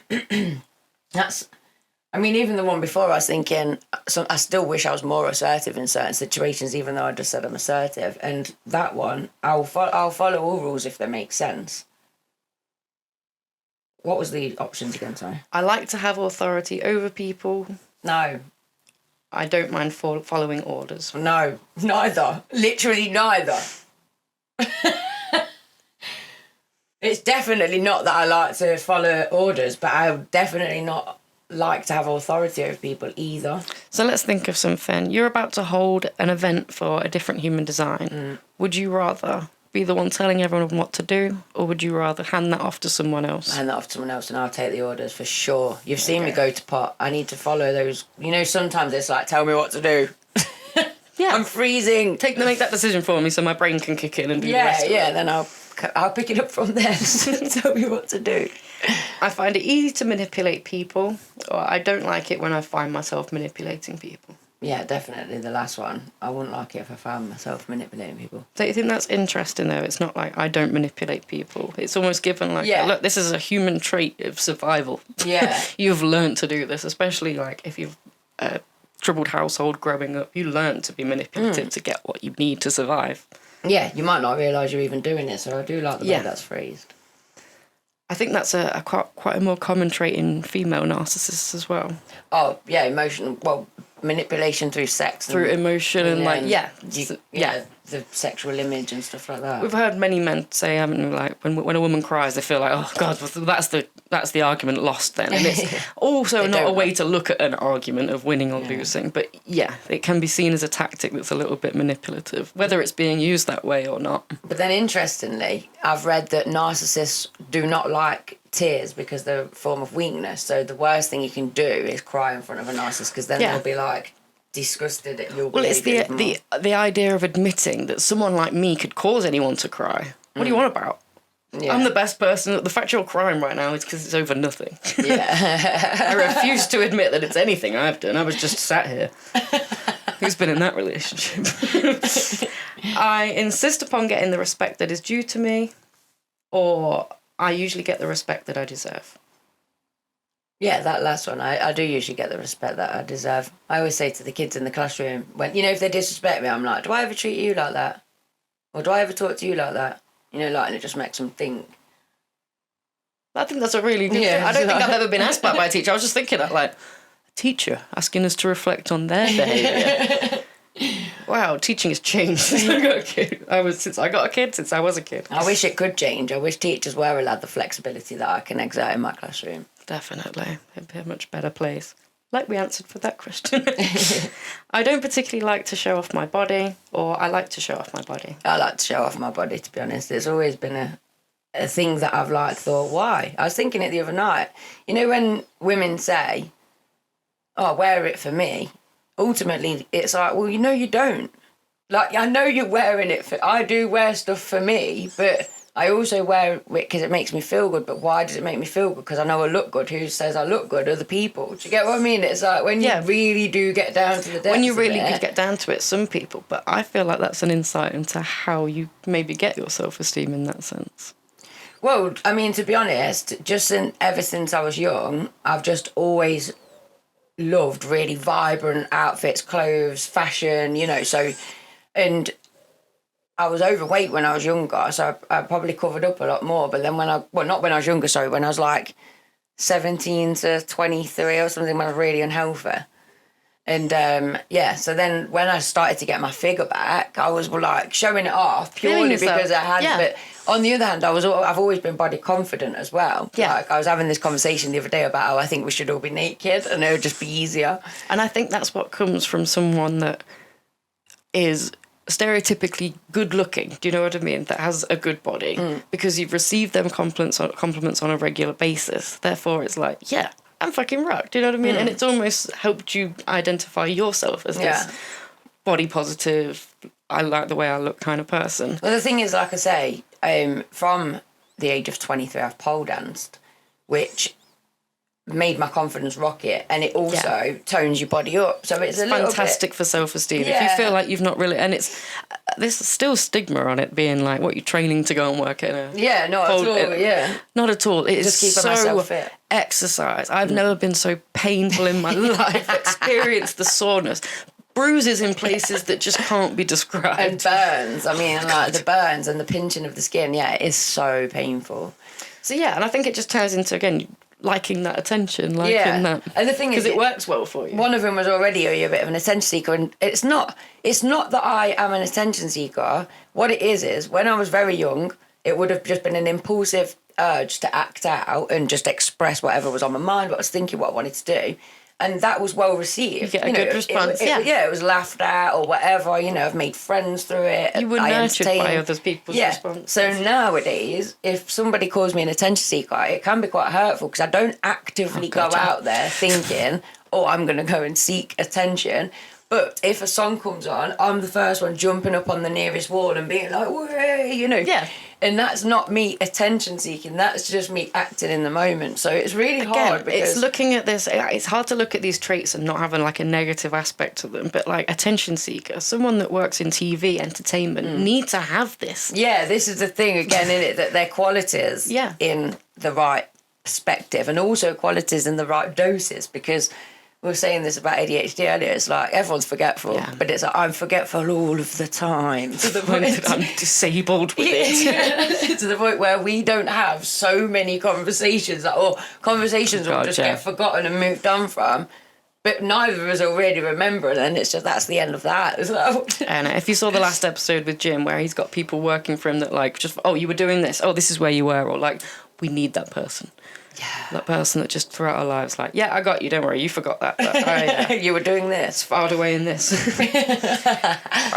[SPEAKER 3] mean, even the one before, I was thinking, I still wish I was more assertive in certain situations, even though I just said I'm assertive. And that one, I'll follow all rules if they make sense. What was the options again, sorry?
[SPEAKER 2] I like to have authority over people.
[SPEAKER 3] No.
[SPEAKER 2] I don't mind following orders.
[SPEAKER 3] No, neither. Literally neither. It's definitely not that I like to follow orders, but I would definitely not like to have authority over people either.
[SPEAKER 2] So let's think of something. You're about to hold an event for a different human design. Would you rather be the one telling everyone what to do, or would you rather hand that off to someone else?
[SPEAKER 3] Hand that off to someone else and I'll take the orders for sure. You've seen me go to pot. I need to follow those. You know, sometimes it's like, tell me what to do.
[SPEAKER 2] Yeah.
[SPEAKER 3] I'm freezing.
[SPEAKER 2] Make that decision for me so my brain can kick in and do the rest of it.
[SPEAKER 3] Then I'll pick it up from there. Tell me what to do.
[SPEAKER 2] I find it easy to manipulate people, or I don't like it when I find myself manipulating people.
[SPEAKER 3] Yeah, definitely the last one. I wouldn't like it if I found myself manipulating people.
[SPEAKER 2] Don't you think that's interesting, though? It's not like I don't manipulate people. It's almost given like, look, this is a human trait of survival.
[SPEAKER 3] Yeah.
[SPEAKER 2] You've learned to do this, especially like if you've a troubled household growing up. You learn to be manipulative to get what you need to survive.
[SPEAKER 3] Yeah, you might not realise you're even doing it, so I do like the way that's phrased.
[SPEAKER 2] I think that's a quite a more common trait in female narcissists as well.
[SPEAKER 3] Oh, yeah, emotional. Well, manipulation through sex.
[SPEAKER 2] Through emotion and like,
[SPEAKER 3] the sexual image and stuff like that.
[SPEAKER 2] We've heard many men say, haven't we, like when a woman cries, they feel like, oh God, that's the argument lost then. And it's also not a way to look at an argument of winning or losing, but it can be seen as a tactic that's a little bit manipulative, whether it's being used that way or not.
[SPEAKER 3] But then interestingly, I've read that narcissists do not like tears because they're a form of weakness. So the worst thing you can do is cry in front of a narcissist, because then they'll be like disgusted at your behaviour.
[SPEAKER 2] Well, it's the idea of admitting that someone like me could cause anyone to cry. What do you want about? Yeah. I'm the best person. The fact you're crying right now is because it's over nothing. Yeah. I refuse to admit that it's anything I've done. I was just sat here. Who's been in that relationship? I insist upon getting the respect that is due to me, or I usually get the respect that I deserve.
[SPEAKER 3] Yeah, that last one, I do usually get the respect that I deserve. I always say to the kids in the classroom, if they disrespect me, I'm like, do I ever treat you like that? Or do I ever talk to you like that? And it just makes them think.
[SPEAKER 2] I think that's a really good thing. I don't think I've ever been asked by a teacher. I was just thinking that, like, a teacher asking us to reflect on their behaviour. Wow, teaching has changed since I got a kid. Since I was a kid.
[SPEAKER 3] I wish it could change. I wish teachers were allowed the flexibility that I can exert in my classroom.
[SPEAKER 2] Definitely. It'd be a much better place. Like we answered for that question. I don't particularly like to show off my body, or I like to show off my body.
[SPEAKER 3] I like to show off my body, to be honest. It's always been a thing that I've thought, why? I was thinking it the other night. When women say, oh, wear it for me, ultimately it's like, well, you don't. Like, I know you're wearing it I do wear stuff for me, but I also wear it because it makes me feel good. But why does it make me feel good? Because I know I look good. Who says I look good? Other people. Do you get what I mean? It's like when you really do get down to the depths.
[SPEAKER 2] When you really do get down to it, some people. But I feel like that's an insight into how you maybe get your self-esteem in that sense.
[SPEAKER 3] Well, I mean, to be honest, ever since I was young, I've just always loved really vibrant outfits, clothes, fashion, and I was overweight when I was younger, so I probably covered up a lot more. But then not when I was younger, when I was like 17 to 23 or something, when I was really unhealthy. And so then when I started to get my figure back, I was like showing it off purely because I had. Yeah. But on the other hand, I've always been body confident as well. Yeah. Like, I was having this conversation the other day about how I think we should all be naked and it would just be easier.
[SPEAKER 2] And I think that's what comes from someone that is stereotypically good looking, do you know what I mean, that has a good body, because you've received them compliments on a regular basis. Therefore it's like, yeah, I'm fucking rock, do you know what I mean? And it's almost helped you identify yourself as this body positive, I like the way I look kind of person.
[SPEAKER 3] Well, the thing is, like I say, from the age of 23 I've pole danced, which made my confidence rocket, and it also tones your body up, so it's a
[SPEAKER 2] fantastic for self-esteem. If you feel like you've not really, and there's still stigma on it being like, what, you're training to go and work in a
[SPEAKER 3] not at all. It is
[SPEAKER 2] just so fit. Exercise. I've never been so painful in my life. Experienced the soreness, bruises in places that just can't be described,
[SPEAKER 3] and burns. I mean, like the burns and the pinching of the skin. Yeah, it is so painful.
[SPEAKER 2] So and I think it just ties into, again, liking that attention, that.
[SPEAKER 3] And the thing is,
[SPEAKER 2] because it works well for you.
[SPEAKER 3] One of them was already a bit of an attention seeker, and it's not that I am an attention seeker. What it is when I was very young, it would have just been an impulsive urge to act out and just express whatever was on my mind, what I was thinking, what I wanted to do. And that was well received.
[SPEAKER 2] You get a good response.
[SPEAKER 3] It was laughed at or whatever. I've made friends through it.
[SPEAKER 2] You were nurtured by other people's responses.
[SPEAKER 3] So nowadays, if somebody calls me an attention seeker, it can be quite hurtful, because I don't actively go out there thinking, oh, I'm going to go and seek attention. But if a song comes on, I'm the first one jumping up on the nearest wall and being like, "Way," you know.
[SPEAKER 2] Yeah.
[SPEAKER 3] And that's not me attention seeking. That's just me acting in the moment. So it's really hard because
[SPEAKER 2] it's looking at this. It's hard to look at these traits and not having like a negative aspect to them. But like attention seeker, someone that works in TV entertainment need to have this.
[SPEAKER 3] Yeah, this is the thing again, in it that they're qualities in the right perspective and also qualities in the right doses, because we were saying this about ADHD earlier. It's like everyone's forgetful, but it's like I'm forgetful all of the time to the point
[SPEAKER 2] that I'm disabled with it.
[SPEAKER 3] to the point where we don't have so many conversations, or conversations will just get forgotten and moved on from. But neither of us will really remember, and then it's just that's the end of that as well.
[SPEAKER 2] And if you saw the last episode with Jim, where he's got people working for him that like just you were doing this, this is where you were, or like we need that person. Yeah. That person that just throughout our lives, like, I got you, don't worry, you forgot that. But,
[SPEAKER 3] you were doing this.
[SPEAKER 2] Filed away in this. Right,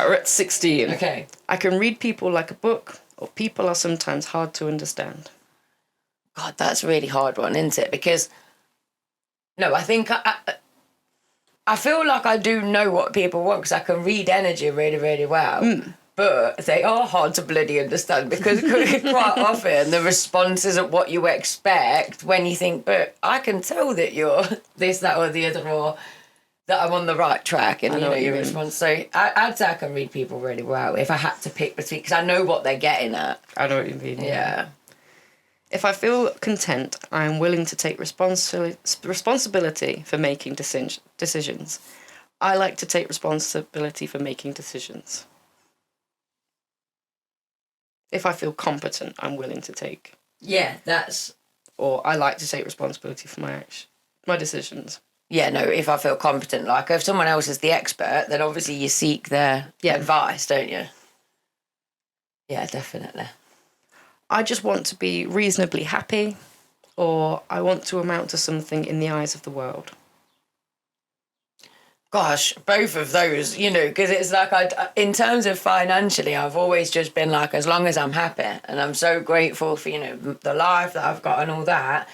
[SPEAKER 2] we're at 16.
[SPEAKER 3] Okay.
[SPEAKER 2] I can read people like a book, or people are sometimes hard to understand.
[SPEAKER 3] God, that's a really hard one, isn't it? Because, no, I think I feel like I do know what people want because I can read energy really, really well. But they are hard to bloody understand because quite often the response isn't what you expect when you think, but I can tell that you're this, that or the other, or that I'm on the right track, and your response. So I'd say I can read people really well if I had to pick between, because I know what they're getting at.
[SPEAKER 2] I know what you mean.
[SPEAKER 3] Yeah.
[SPEAKER 2] If I feel content, I am willing to take responsibility for making decisions. I like to take responsibility for making decisions. If I feel competent, I'm willing to take.
[SPEAKER 3] Yeah, that's...
[SPEAKER 2] Or I like to take responsibility for my decisions.
[SPEAKER 3] Yeah, no, if I feel competent. Like, if someone else is the expert, then obviously you seek their advice, don't you? Yeah, definitely.
[SPEAKER 2] I just want to be reasonably happy, or I want to amount to something in the eyes of the world.
[SPEAKER 3] Gosh, both of those, because it's like in terms of financially, I've always just been like, as long as I'm happy, and I'm so grateful for, the life that I've got and all that.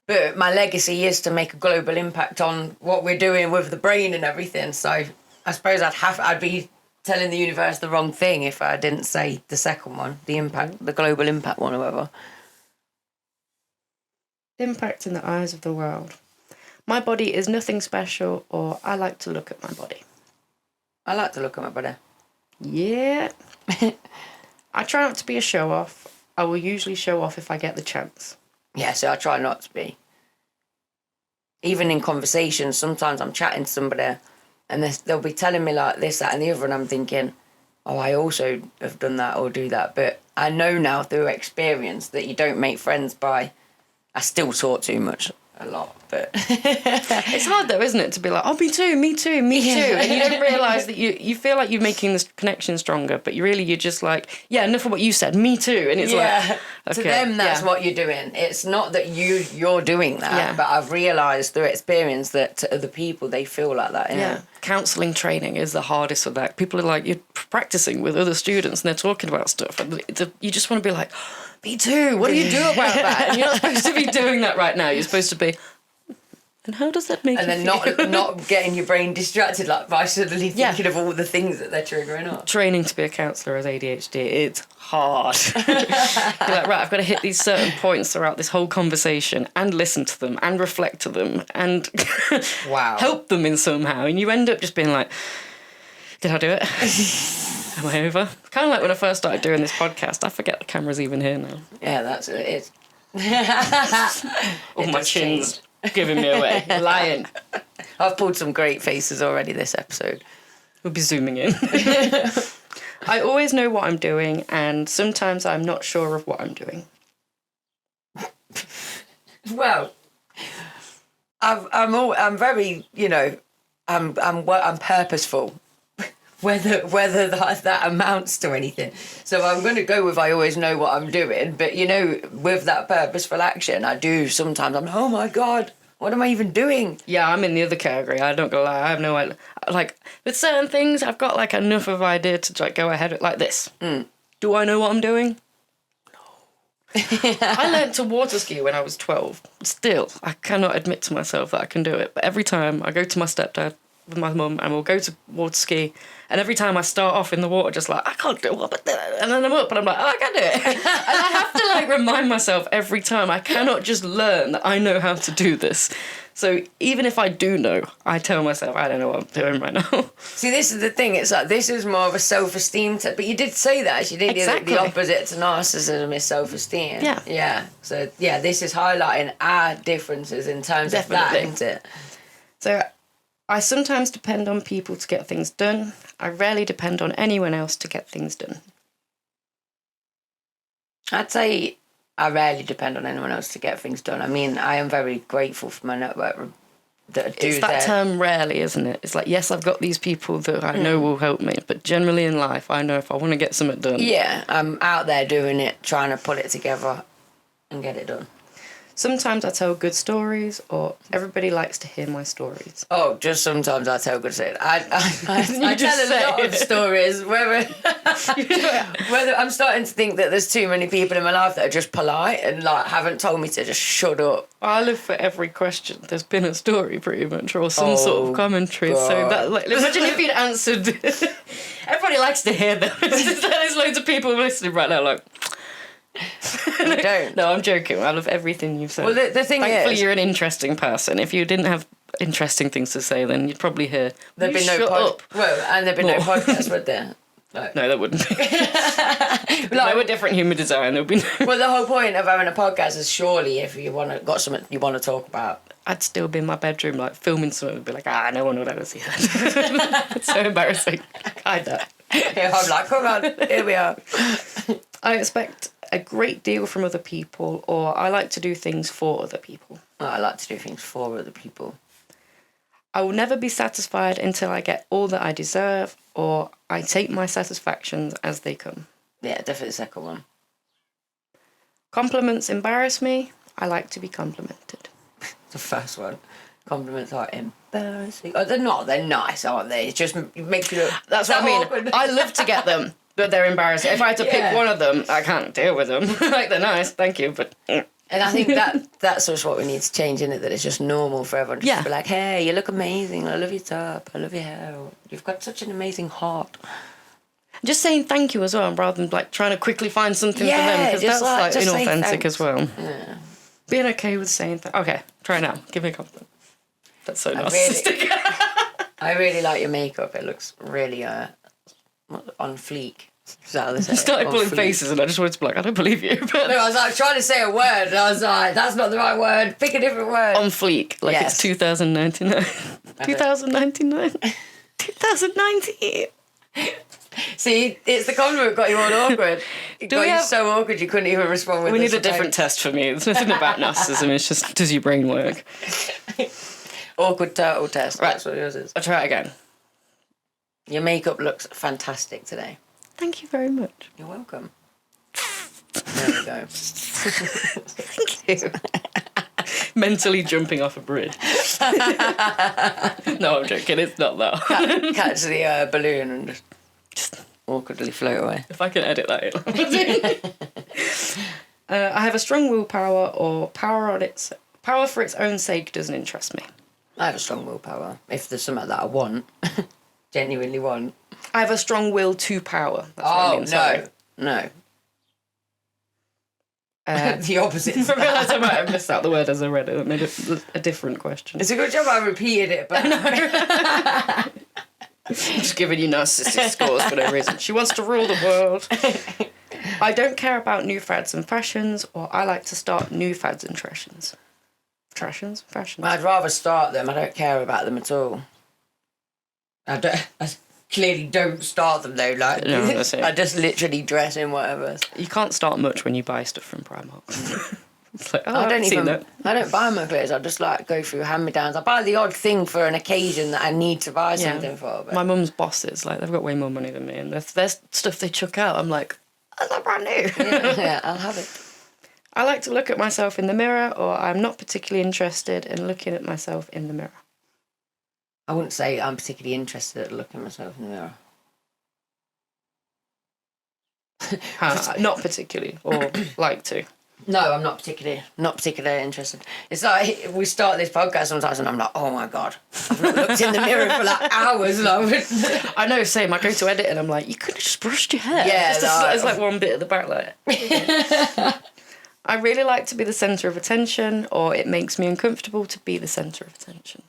[SPEAKER 3] But my legacy is to make a global impact on what we're doing with the brain and everything. So I suppose I'd be telling the universe the wrong thing if I didn't say the second one, the global impact one or whatever.
[SPEAKER 2] Impact in the eyes of the world. My body is nothing special, or I like to look at my body.
[SPEAKER 3] I like to look at my body.
[SPEAKER 2] Yeah. I try not to be a show-off. I will usually show off if I get the chance.
[SPEAKER 3] Yeah, so I try not to be. Even in conversations, sometimes I'm chatting to somebody and they'll be telling me like this, that and the other, and I'm thinking, I also have done that or do that. But I know now through experience that you don't make friends by... I still talk too much. A lot, but
[SPEAKER 2] it's hard though, isn't it, to be like, me too, and you don't realise that you feel like you're making this connection stronger, but you're just like, enough of what you said, me too, and it's like, okay,
[SPEAKER 3] to them that's what you're doing. It's not that you're doing that, but I've realised through experience that to other people they feel like that.
[SPEAKER 2] Counselling training is the hardest for that. People are like, you're practising with other students and they're talking about stuff, and you just want to be like, me too, what do you do about that? And you're not supposed to be doing that right now. You're supposed to be, and how does that make you feel?
[SPEAKER 3] And then not getting your brain distracted like by suddenly thinking of all the things that they're triggering up.
[SPEAKER 2] Training to be a counsellor with ADHD, it's hard. You're like, right, I've got to hit these certain points throughout this whole conversation and listen to them and reflect to them and help them in somehow. And you end up just being like, did I do it? Am I over? Kind of like when I first started doing this podcast. I forget the camera's even here now.
[SPEAKER 3] Yeah, that's what it is.
[SPEAKER 2] All my chin's giving me away. Lying.
[SPEAKER 3] I've pulled some great faces already this episode.
[SPEAKER 2] We'll be zooming in. I always know what I'm doing, and sometimes I'm not sure of what I'm doing.
[SPEAKER 3] Well, I'm very, I'm purposeful. Whether that amounts to anything. So I'm going to go with I always know what I'm doing. But, with that purposeful action, I do sometimes, I'm, oh my God, what am I even doing?
[SPEAKER 2] Yeah, I'm in the other category. I don't go lie. I have no idea. Like, with certain things, I've got, like, enough of idea to, like, go ahead with, like this. Do I know what I'm doing? No. I learnt to water ski when I was 12. Still, I cannot admit to myself that I can do it. But every time I go to my stepdad, with my mum and we'll go to water ski. And every time I start off in the water, just like, I can't do it. And then I'm up and I'm like, oh, I can do it. And I have to like remind myself every time. I cannot just learn that I know how to do this. So even if I do know, I tell myself, I don't know what I'm doing right now.
[SPEAKER 3] See, this is the thing. It's like, this is more of a self-esteem tip. But you did say that, actually, didn't you?
[SPEAKER 2] Exactly.
[SPEAKER 3] The opposite to narcissism is self-esteem.
[SPEAKER 2] Yeah.
[SPEAKER 3] Yeah. So, yeah, this is highlighting our differences in terms of that, isn't it?
[SPEAKER 2] So I sometimes depend on people to get things done. I rarely depend on anyone else to get things done.
[SPEAKER 3] I'd say I rarely depend on anyone else to get things done. I mean, I am very grateful for my network that do
[SPEAKER 2] It's that term rarely, isn't it? It's like, yes, I've got these people that I know will help me, but generally in life, I know if I want to get something done.
[SPEAKER 3] Yeah, I'm out there doing it, trying to pull it together and get it done.
[SPEAKER 2] Sometimes I tell good stories, or everybody likes to hear my stories.
[SPEAKER 3] Oh, just sometimes I tell good stories. I
[SPEAKER 2] You
[SPEAKER 3] tell
[SPEAKER 2] just
[SPEAKER 3] a lot
[SPEAKER 2] say
[SPEAKER 3] of
[SPEAKER 2] it.
[SPEAKER 3] stories. Whether I'm starting to think that there's too many people in my life that are just polite and like haven't told me to just shut up.
[SPEAKER 2] I live for every question. There's been a story, pretty much, or some sort of commentary.
[SPEAKER 3] God.
[SPEAKER 2] So that, like, imagine if you'd answered. Everybody likes to hear them. There's loads of people listening right now, like.
[SPEAKER 3] I don't.
[SPEAKER 2] No, I'm joking. I love everything you've said.
[SPEAKER 3] Well, the thing
[SPEAKER 2] Thankfully,
[SPEAKER 3] is,
[SPEAKER 2] you're an interesting person. If you didn't have interesting things to say, then you'd probably hear.
[SPEAKER 3] there'd be
[SPEAKER 2] "You
[SPEAKER 3] no
[SPEAKER 2] shut up."
[SPEAKER 3] Well, and there'd be no
[SPEAKER 2] More.
[SPEAKER 3] podcast, would there? Like,
[SPEAKER 2] No, that wouldn't be. Like, we're different human design. There'll be no.
[SPEAKER 3] well, the whole point of having a podcast is surely if you got something you want to talk about.
[SPEAKER 2] I'd still be in my bedroom, like filming something, and be like, no one would ever see that. It's so embarrassing. Hide that.
[SPEAKER 3] Yeah, I'm like, come on, here we are.
[SPEAKER 2] I expect a great deal from other people, or I like to do things for other people.
[SPEAKER 3] Oh, I like to do things for other people.
[SPEAKER 2] I will never be satisfied until I get all that I deserve, or I take my satisfactions as they come.
[SPEAKER 3] Yeah, definitely the second one.
[SPEAKER 2] Compliments embarrass me. I like to be complimented.
[SPEAKER 3] The first one. Compliments are embarrassing. Oh, they're not. They're nice, aren't they? It just makes you look.
[SPEAKER 2] That's what I mean.
[SPEAKER 3] awkward.
[SPEAKER 2] I love to get them, but they're embarrassing. If I had to
[SPEAKER 3] Yeah.
[SPEAKER 2] pick one of them, I can't deal with them. Like, they're nice, thank you, but...
[SPEAKER 3] And I think that's just what we need to change, in it, that it's just normal for everyone to just be like, hey, you look amazing. I love your top. I love your hair. You've got such an amazing heart.
[SPEAKER 2] Just saying thank you as well, rather than like trying to quickly find something for them, because
[SPEAKER 3] just
[SPEAKER 2] that's like
[SPEAKER 3] just say
[SPEAKER 2] inauthentic
[SPEAKER 3] thanks.
[SPEAKER 2] as well.
[SPEAKER 3] Yeah.
[SPEAKER 2] Being okay with saying okay, try now. Give me a compliment. That's so narcissistic.
[SPEAKER 3] I really like your makeup. It looks really on fleek. Is that how they say
[SPEAKER 2] I
[SPEAKER 3] it?
[SPEAKER 2] started
[SPEAKER 3] On
[SPEAKER 2] pulling
[SPEAKER 3] fleek.
[SPEAKER 2] faces, and I just wanted to be like, I don't believe you. But
[SPEAKER 3] No, I was like trying to say a word, and I was like, that's not the right word. Pick a different word.
[SPEAKER 2] on fleek, like
[SPEAKER 3] Yes.
[SPEAKER 2] it's 2099. 2099. 2019.
[SPEAKER 3] See, it's the compliment got you all awkward. It got
[SPEAKER 2] we
[SPEAKER 3] you
[SPEAKER 2] have-
[SPEAKER 3] so awkward you couldn't even respond with
[SPEAKER 2] We need
[SPEAKER 3] this
[SPEAKER 2] a different test for me. There's nothing about narcissism. It's just, does your brain work?
[SPEAKER 3] awkward turtle test.
[SPEAKER 2] Right.
[SPEAKER 3] That's what yours is.
[SPEAKER 2] I'll try it again.
[SPEAKER 3] Your makeup looks fantastic today.
[SPEAKER 2] Thank you very much.
[SPEAKER 3] You're welcome. There we go.
[SPEAKER 2] Thank you. Mentally jumping off a bridge. No, I'm joking. It's not that.
[SPEAKER 3] Catch the balloon and just awkwardly float away.
[SPEAKER 2] If I can edit that in. I have a strong willpower, or power for its own sake doesn't interest me.
[SPEAKER 3] I have a strong willpower. If there's something that I want, genuinely want.
[SPEAKER 2] I have a strong will to power. That's what I mean, sorry.
[SPEAKER 3] no. The opposite.
[SPEAKER 2] I realised I might have missed out the word as I read it. It made a different question.
[SPEAKER 3] It's a good job I repeated it, but
[SPEAKER 2] Just giving you narcissistic scores for no reason. She wants to rule the world. I don't care about new fads and fashions, or I like to start new fads and fashions. Fashions?
[SPEAKER 3] I'd rather start them. I don't care about them at all. I clearly don't start them though. Like,
[SPEAKER 2] No, that's it.
[SPEAKER 3] I just literally dress in whatever.
[SPEAKER 2] You can't start much when you buy stuff from Primark. It's like,
[SPEAKER 3] I don't
[SPEAKER 2] seen
[SPEAKER 3] even.
[SPEAKER 2] that.
[SPEAKER 3] I don't buy my clothes. I just like go through hand-me-downs. I buy the odd thing for an occasion that I need to buy something for. But
[SPEAKER 2] My mum's bosses, like, they've got way more money than me, and there's stuff they chuck out. I'm like, that's not brand new.
[SPEAKER 3] yeah, I'll have it.
[SPEAKER 2] I like to look at myself in the mirror, or I'm not particularly interested in looking at myself in the mirror.
[SPEAKER 3] I wouldn't say I'm particularly interested in looking at myself in the mirror.
[SPEAKER 2] Not particularly, or like to.
[SPEAKER 3] No, I'm not particularly interested. It's like we start this podcast sometimes and I'm like, oh my God, I've not looked in the mirror for like hours.
[SPEAKER 2] I know, same. I go to edit and I'm like, you could have just brushed your hair.
[SPEAKER 3] Yeah,
[SPEAKER 2] it's like one bit at the back, like. I really like to be the centre of attention, or it makes me uncomfortable to be the centre of attention.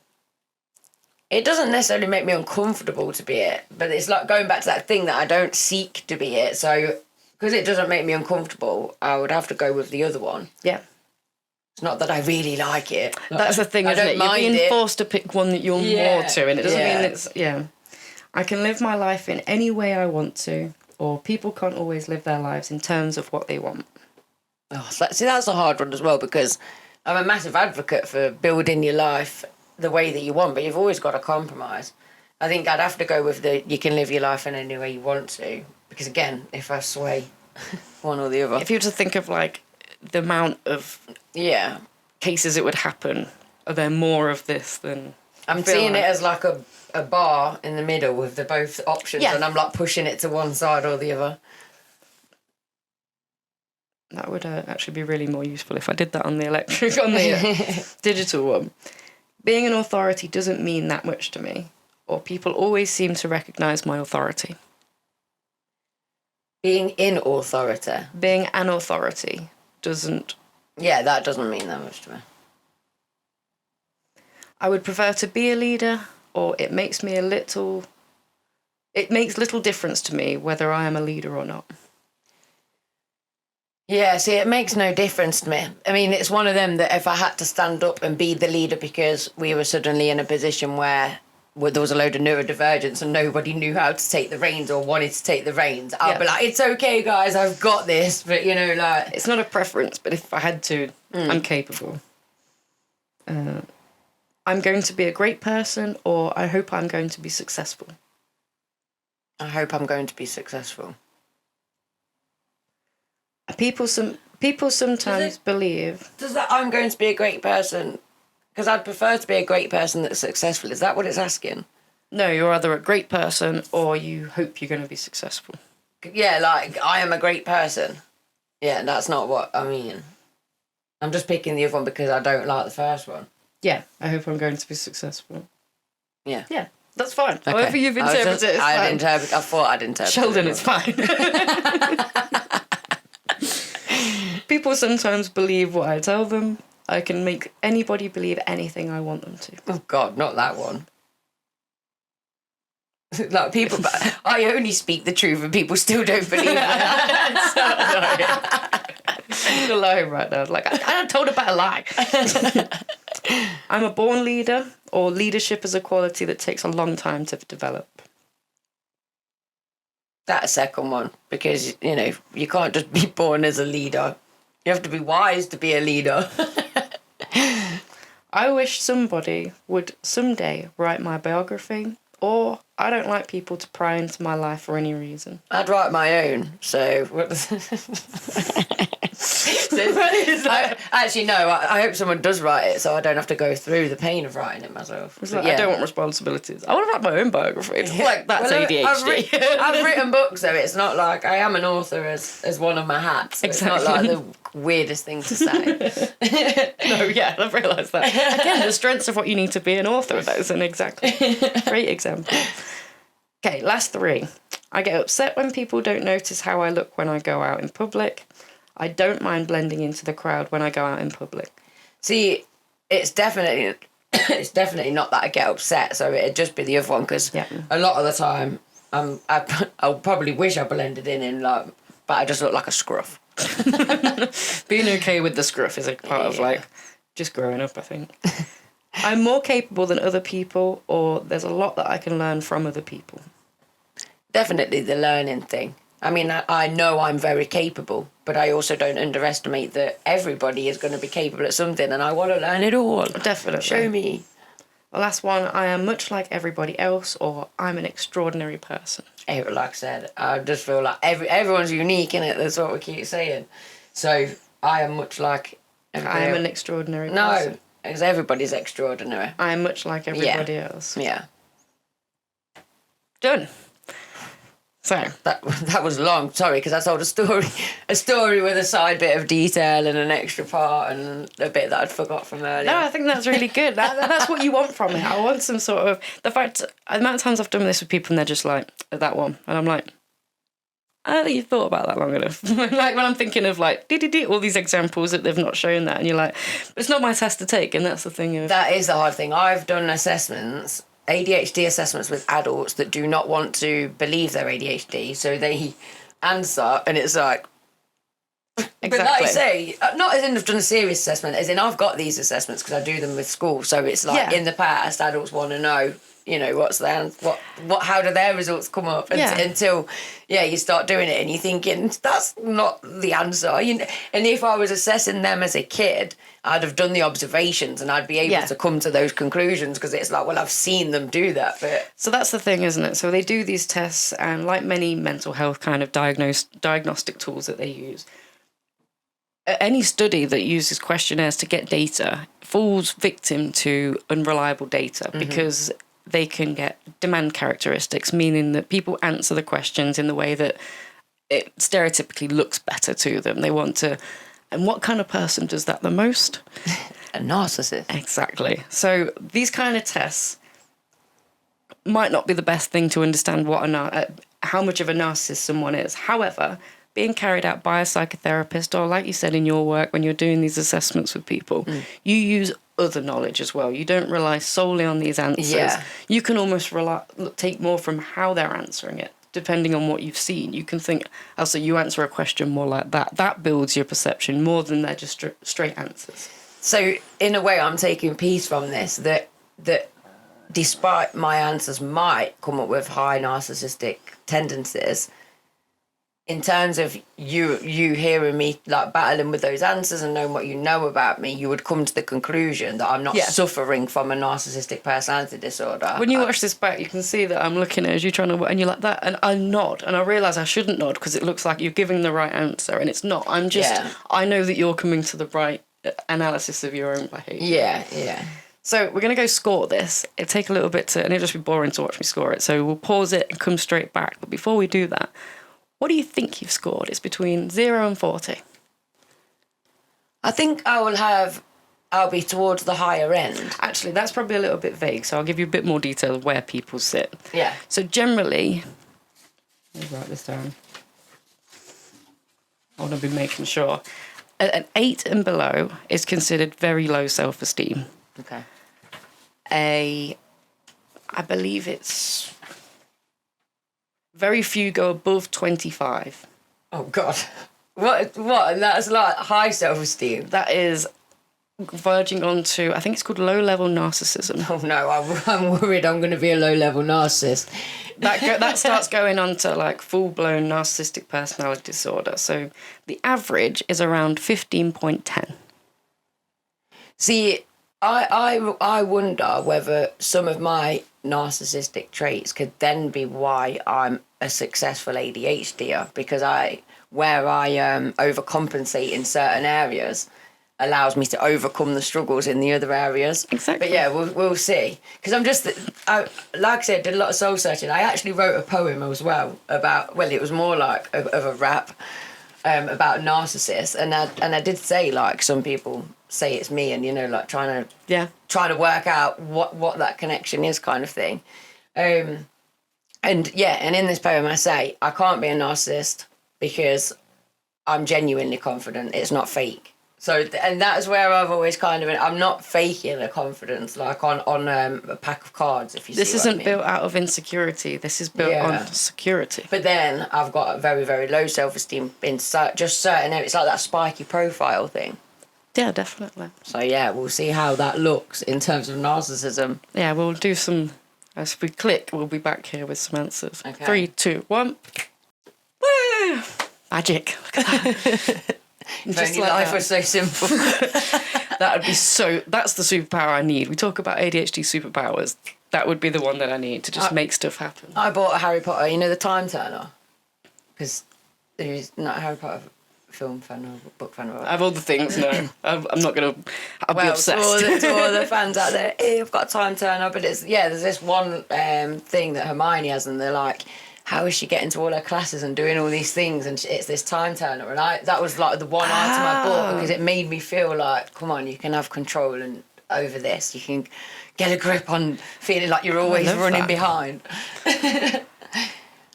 [SPEAKER 3] It doesn't necessarily make me uncomfortable to be it, but it's like going back to that thing that I don't seek to be it. So, because it doesn't make me uncomfortable, I would have to go with the other one.
[SPEAKER 2] Yeah.
[SPEAKER 3] It's not that I really like it. Like,
[SPEAKER 2] that's the thing, isn't it? You're being forced to pick one that you're more to, and it doesn't mean it's... Yeah. I can live my life in any way I want to, or people can't always live their lives in terms of what they want.
[SPEAKER 3] Oh, see, that's a hard one as well, because I'm a massive advocate for building your life the way that you want, but you've always got to compromise. I think I'd have to go with you can live your life in any way you want to, because again, if I sway one or the other.
[SPEAKER 2] If you were to think of like the amount of cases it would happen, are there more of this than...
[SPEAKER 3] I'm seeing it as like a bar in the middle with the both options, and I'm like pushing it to one side or the other.
[SPEAKER 2] That would actually be really more useful if I did that on the electric, on the digital one. Being an authority doesn't mean that much to me, or people always seem to recognise my authority.
[SPEAKER 3] Being in authority?
[SPEAKER 2] Being an authority doesn't...
[SPEAKER 3] Yeah, that doesn't mean that much to me.
[SPEAKER 2] I would prefer to be a leader, or it makes little difference to me whether I am a leader or not.
[SPEAKER 3] Yeah, see, it makes no difference to me. I mean, it's one of them that if I had to stand up and be the leader because we were suddenly in a position where there was a load of neurodivergence and nobody knew how to take the reins or wanted to take the reins, I'd be like, it's okay, guys, I've got this. But, you know, like...
[SPEAKER 2] It's not a preference, but if I had to, I'm capable. I'm going to be a great person, or I hope I'm going to be successful.
[SPEAKER 3] I hope I'm going to be successful.
[SPEAKER 2] People sometimes believe...
[SPEAKER 3] Does that I'm going to be a great person... Because I'd prefer to be a great person that's successful. Is that what it's asking?
[SPEAKER 2] No, you're either a great person or you hope you're going to be successful.
[SPEAKER 3] Yeah, like, I am a great person. Yeah, that's not what I mean. I'm just picking the other one because I don't like the first one.
[SPEAKER 2] Yeah, I hope I'm going to be successful.
[SPEAKER 3] Yeah.
[SPEAKER 2] Yeah, that's fine.
[SPEAKER 3] Okay.
[SPEAKER 2] However you've interpreted it, it's fine.
[SPEAKER 3] I thought I'd interpret
[SPEAKER 2] Sheldon, it's fine. People sometimes believe what I tell them. I can make anybody believe anything I want them to.
[SPEAKER 3] Oh, God, not that one. Like, people... I only speak the truth and people still don't believe it.
[SPEAKER 2] I'm alone right now. Like, I told about a lie. I'm a born leader, or leadership is a quality that takes a long time to develop.
[SPEAKER 3] That second one, because, you know, you can't just be born as a leader. You have to be wise to be a leader.
[SPEAKER 2] I wish somebody would someday write my biography, or I don't like people to pry into my life for any reason.
[SPEAKER 3] I'd write my own, so... Actually, no, I hope someone does write it so I don't have to go through the pain of writing it myself.
[SPEAKER 2] Like, yeah. I don't want responsibilities. I want to write my own biography. It's like, that's ADHD.
[SPEAKER 3] I've written books, so it's not like I am an author as one of my hats. So exactly. It's not like the weirdest thing to say.
[SPEAKER 2] No, yeah, I've realised that. Again, the strengths of what you need to be an author, that is an great example. Okay, last three. I get upset when people don't notice how I look when I go out in public. I don't mind blending into the crowd when I go out in public.
[SPEAKER 3] See, it's definitely not that I get upset, so it'd just be the other one, because a lot of the time I'll probably wish I blended in like, but I just look like a scruff.
[SPEAKER 2] Being okay with the scruff is a part of like just growing up, I think. I'm more capable than other people, or there's a lot that I can learn from other people.
[SPEAKER 3] Definitely the learning thing. I mean, I know I'm very capable, but I also don't underestimate that everybody is going to be capable at something, and I want to learn it all.
[SPEAKER 2] Definitely.
[SPEAKER 3] Show me.
[SPEAKER 2] The last one, I am much like everybody else, or I'm an extraordinary person.
[SPEAKER 3] Like I said, I just feel like everyone's unique, innit? That's what we keep saying. So I am much like everybody
[SPEAKER 2] I am
[SPEAKER 3] else.
[SPEAKER 2] an extraordinary person.
[SPEAKER 3] No, because everybody's extraordinary.
[SPEAKER 2] I am much like everybody else.
[SPEAKER 3] Yeah.
[SPEAKER 2] Done. So
[SPEAKER 3] that was long. Sorry, because I told a story with a side bit of detail and an extra part and a bit that I'd forgot from earlier.
[SPEAKER 2] no, I think that's really good. That's what you want from it. I want some sort of the amount of times I've done this with people and they're just like that one, and I'm like, I don't think you've thought about that long enough. Like when I'm thinking of like all these examples that they've not shown that, and you're like, it's not my test to take, and that's the thing of
[SPEAKER 3] that is the hard thing. I've done assessments. ADHD assessments with adults that do not want to believe they're ADHD, so they answer, and it's like,
[SPEAKER 2] exactly.
[SPEAKER 3] But like you say, not as in I've done a serious assessment, as in I've got these assessments because I do them with school, so it's like in the past, adults want to know, what's their, how do their results come up, until you start doing it, and you're thinking, that's not the answer, and if I was assessing them as a kid, I'd have done the observations and I'd be able to come to those conclusions, because it's like, well, I've seen them do that. But
[SPEAKER 2] so that's the thing, isn't it? So they do these tests, and like many mental health kind of diagnostic tools that they use, any study that uses questionnaires to get data falls victim to unreliable data, because they can get demand characteristics, meaning that people answer the questions in the way that it stereotypically looks better to them. They want to... And what kind of person does that the most?
[SPEAKER 3] A narcissist.
[SPEAKER 2] Exactly. So these kind of tests might not be the best thing to understand how much of a narcissist someone is. However, being carried out by a psychotherapist, or like you said in your work when you're doing these assessments with people, you use other knowledge as well. You don't rely solely on these answers. Yeah. You can almost take more from how they're answering it. Depending on what you've seen, you can think, so you answer a question more like that. That builds your perception more than they're just straight answers.
[SPEAKER 3] So, in a way, I'm taking peace from this, that despite my answers might come up with high narcissistic tendencies, in terms of you hearing me like battling with those answers and knowing what you know about me, you would come to the conclusion that I'm not suffering from a narcissistic personality disorder.
[SPEAKER 2] When you watch this back, you can see that I'm looking at you trying to, and you're like that, and I nod, and I realise I shouldn't nod because it looks like you're giving the right answer, and it's not. I'm just, I know that you're coming to the right analysis of your own behaviour.
[SPEAKER 3] Yeah.
[SPEAKER 2] So we're going to go score this. It'll take a little bit and it'll just be boring to watch me score it. So we'll pause it and come straight back. But before we do that, what do you think you've scored? It's between 0 and 40.
[SPEAKER 3] I think I'll be towards the higher end.
[SPEAKER 2] Actually, that's probably a little bit vague, so I'll give you a bit more detail of where people sit.
[SPEAKER 3] Yeah.
[SPEAKER 2] So generally, let me write this down. I want to be making sure. An 8 and below is considered very low self-esteem.
[SPEAKER 3] Okay.
[SPEAKER 2] I believe it's... Very few go above 25.
[SPEAKER 3] Oh, God. What? And that's like high self-esteem?
[SPEAKER 2] That is verging on to, I think it's called low-level narcissism.
[SPEAKER 3] Oh, no, I'm worried I'm going to be a low-level narcissist.
[SPEAKER 2] That starts going on to, like, full-blown narcissistic personality disorder. So the average is around 15.10.
[SPEAKER 3] See, I wonder whether some of my narcissistic traits could then be why I'm a successful ADHDer, because where I overcompensate in certain areas allows me to overcome the struggles in the other areas.
[SPEAKER 2] Exactly.
[SPEAKER 3] But yeah, we'll see. Because like I said, did a lot of soul searching. I actually wrote a poem as well about, well, it was more like of a rap about narcissists, and I did say, like, some people say it's me, and like trying to work out what that connection is, kind of thing. And in this poem I say I can't be a narcissist because I'm genuinely confident. It's not fake. So and that's where I've always kind of been. I'm not faking a confidence like on a pack of cards. If you
[SPEAKER 2] this
[SPEAKER 3] see
[SPEAKER 2] isn't
[SPEAKER 3] what I mean.
[SPEAKER 2] Built out of insecurity. This is built on security.
[SPEAKER 3] But then I've got a very, very low self-esteem in just certain areas. It's like that spiky profile thing.
[SPEAKER 2] Yeah, definitely.
[SPEAKER 3] So yeah, we'll see how that looks in terms of narcissism.
[SPEAKER 2] Yeah, we'll do some. As we click, we'll be back here with some answers.
[SPEAKER 3] Okay.
[SPEAKER 2] 3, 2, 1. Woo! Magic. Look at that.
[SPEAKER 3] If only life was so simple.
[SPEAKER 2] That would be so. That's the superpower I need. We talk about ADHD superpowers. That would be the one that I need to just make stuff happen.
[SPEAKER 3] I bought a Harry Potter, the time turner, because there's not a Harry Potter film fan or book fan.
[SPEAKER 2] I have all the things. No, I'm not gonna. I'll be obsessed.
[SPEAKER 3] To all the fans out there, hey, I've got a time turner, but there's this one thing that Hermione has, and they're like, how is she getting to all her classes and doing all these things? And it's this time turner. And that was like the one item I bought because it made me feel like, come on, you can have control and over this. You can get a grip on feeling like you're always running behind.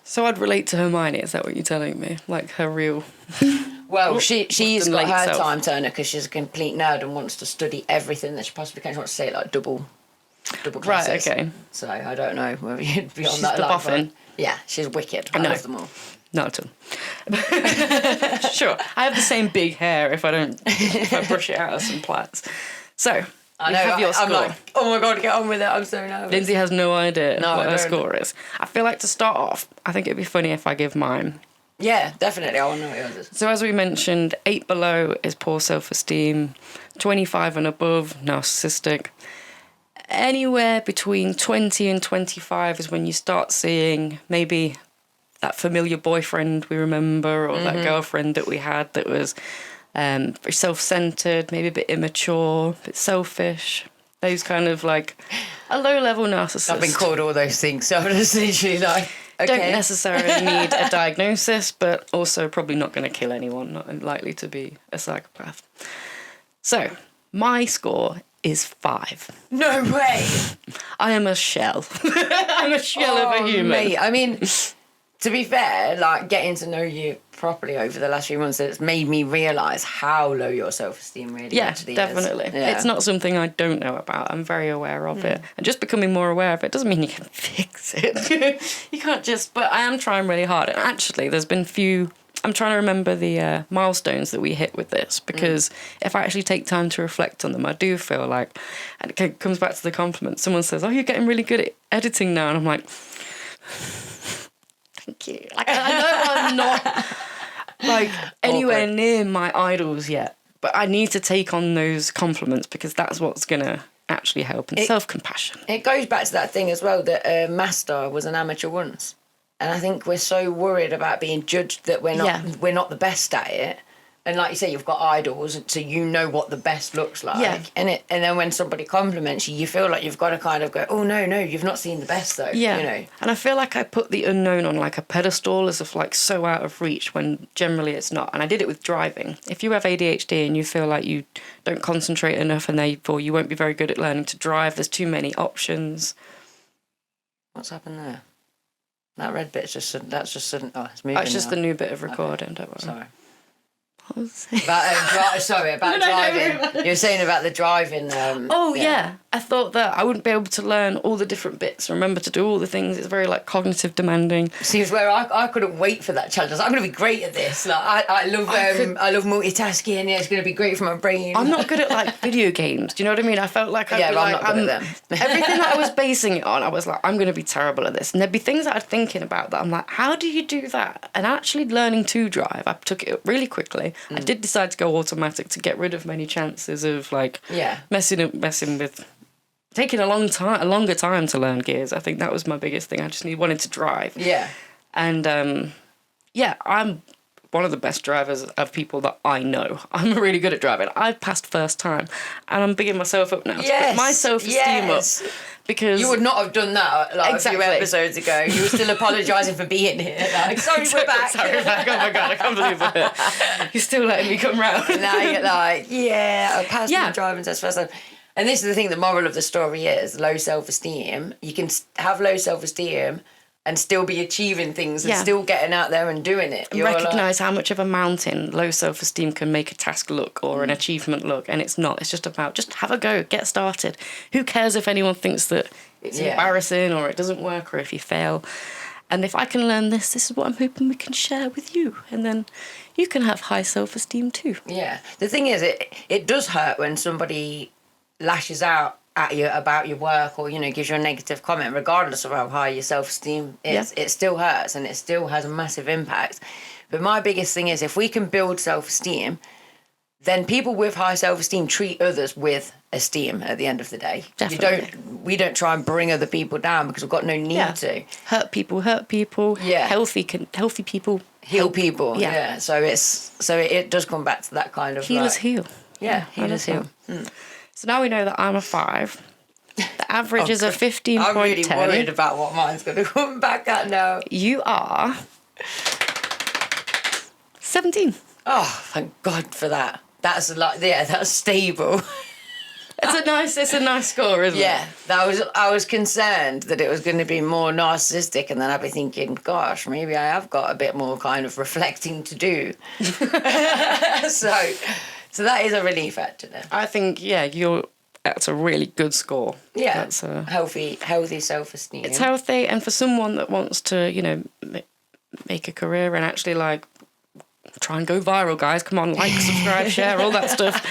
[SPEAKER 2] So I'd relate to Hermione, is that what you're telling me? Like her real...
[SPEAKER 3] Well, she's got her
[SPEAKER 2] self.
[SPEAKER 3] time turner because she's a complete nerd and wants to study everything that she possibly can. She wants to say like double classes.
[SPEAKER 2] Right, okay.
[SPEAKER 3] So I don't know whether you'd be on
[SPEAKER 2] She's
[SPEAKER 3] that
[SPEAKER 2] the
[SPEAKER 3] line.
[SPEAKER 2] boffin.
[SPEAKER 3] Yeah, she's wicked. I love them all.
[SPEAKER 2] Not at all. Sure. I have the same big hair if I brush it out of some plaits. So,
[SPEAKER 3] I know,
[SPEAKER 2] have your score.
[SPEAKER 3] I'm like, oh my God, get on with it. I'm so nervous.
[SPEAKER 2] Lindsay has no idea what her
[SPEAKER 3] I
[SPEAKER 2] score is. I feel like to start off, I think it'd be funny if I give mine.
[SPEAKER 3] Yeah, definitely. I want to know what yours is.
[SPEAKER 2] So as we mentioned, 8 below is poor self-esteem, 25 and above, narcissistic. Anywhere between 20 and 25 is when you start seeing maybe that familiar boyfriend we remember or that girlfriend that we had that was very self-centered, maybe a bit immature, a bit selfish. Those kind of like a low-level narcissist.
[SPEAKER 3] I've been called all those things, so I'm just literally like, okay.
[SPEAKER 2] Don't necessarily need a diagnosis, but also probably not going to kill anyone, not likely to be a psychopath. So, my score is 5.
[SPEAKER 3] No way.
[SPEAKER 2] I am a shell. I'm a shell of a human.
[SPEAKER 3] Mate, I mean, to be fair, like getting to know you properly over the last few months, it's made me realise how low your self-esteem really actually
[SPEAKER 2] definitely.
[SPEAKER 3] is. Yeah.
[SPEAKER 2] It's not something I don't know about. I'm very aware of it. And just becoming more aware of it doesn't mean you can fix it. You can't just... But I am trying really hard. And actually, there's been I'm trying to remember the milestones that we hit with this because if I actually take time to reflect on them, I do feel like... And it comes back to the compliment. Someone says, oh, you're getting really good at editing now. And I'm like... Thank you. Like, I know I'm not... like anywhere near my idols yet, but I need to take on those compliments because that's what's gonna actually help and self-compassion.
[SPEAKER 3] It goes back to that thing as well that master was an amateur once, and I think we're so worried about being judged that we're not the best at it. And like you say, you've got idols, so you know what the best looks like.
[SPEAKER 2] Yeah.
[SPEAKER 3] And then when somebody compliments you, you feel like you've got to kind of go, oh, no, you've not seen the best, though.
[SPEAKER 2] Yeah.
[SPEAKER 3] You know?
[SPEAKER 2] And I feel like I put the unknown on like a pedestal as if like so out of reach when generally it's not. And I did it with driving. If you have ADHD and you feel like you don't concentrate enough and therefore you won't be very good at learning to drive, there's too many options.
[SPEAKER 3] What's happened there? That red bit's just sudden. That's just sudden. Oh, it's moving.
[SPEAKER 2] It's just
[SPEAKER 3] now.
[SPEAKER 2] the new bit of recording, don't worry.
[SPEAKER 3] Sorry.
[SPEAKER 2] About
[SPEAKER 3] driving. You were saying about the driving.
[SPEAKER 2] Yeah. I thought that I wouldn't be able to learn all the different bits, remember to do all the things. It's very like cognitive demanding.
[SPEAKER 3] Seems where I couldn't wait for that challenge. I'm going to be great at this. Like I love multitasking. Yeah, it's going to be great for my brain.
[SPEAKER 2] I'm not good at like video games. Do you know what I mean? I felt like I'm
[SPEAKER 3] not good at them.
[SPEAKER 2] Everything that I was basing it on, I was like, I'm going to be terrible at this. And there'd be things that I'm thinking about that I'm like, how do you do that? And actually learning to drive, I took it up really quickly. I did decide to go automatic to get rid of many chances of like messing with taking a longer time to learn gears. I think that was my biggest thing. I just wanted to drive.
[SPEAKER 3] Yeah.
[SPEAKER 2] And I'm one of the best drivers of people that I know. I'm really good at driving. I've passed first time and I'm bigging myself up now to put my self-esteem up. Because
[SPEAKER 3] you would not have done that a few episodes ago. You were still apologising for being here. Like, sorry, we're back.
[SPEAKER 2] Sorry, we're back. Oh my God, I can't believe we're here. You're still letting me come round.
[SPEAKER 3] Now you're like, I passed my driving test first time. And this is the thing, the moral of the story is low self-esteem. You can have low self-esteem and still be achieving things and still getting out there and doing it.
[SPEAKER 2] You recognise how much of a mountain low self-esteem can make a task look or an achievement look, and it's not. It's just about just have a go, get started. Who cares if anyone thinks that it's embarrassing or it doesn't work or if you fail? And if I can learn this is what I'm hoping we can share with you. And then you can have high self-esteem too.
[SPEAKER 3] Yeah. The thing is, it does hurt when somebody lashes out at you about your work or, gives you a negative comment, regardless of how high your self-esteem is. It still hurts and it still has a massive impact. But my biggest thing is if we can build self-esteem, then people with high self-esteem treat others with esteem at the end of the day.
[SPEAKER 2] Definitely.
[SPEAKER 3] We don't try and bring other people down because we've got no need to.
[SPEAKER 2] Hurt people. Yeah. Healthy people.
[SPEAKER 3] Heal people. Yeah. So it does come back to that kind of
[SPEAKER 2] healers heal.
[SPEAKER 3] Yeah, healers heal.
[SPEAKER 2] So now we know that I'm a 5. The average is a 15.10.
[SPEAKER 3] I'm really worried about what mine's going to come back at now.
[SPEAKER 2] You are 17.
[SPEAKER 3] Oh, thank God for that. That's that's stable.
[SPEAKER 2] It's a nice score, isn't it?
[SPEAKER 3] Yeah, I was concerned that it was going to be more narcissistic, and then I'd be thinking, gosh, maybe I have got a bit more kind of reflecting to do. So that is a relief, actually.
[SPEAKER 2] I think, that's a really good score.
[SPEAKER 3] Yeah,
[SPEAKER 2] That's a
[SPEAKER 3] healthy self-esteem.
[SPEAKER 2] It's healthy, and for someone that wants to, make a career and actually like try and go viral, guys. Come on, like, subscribe, share, all that stuff.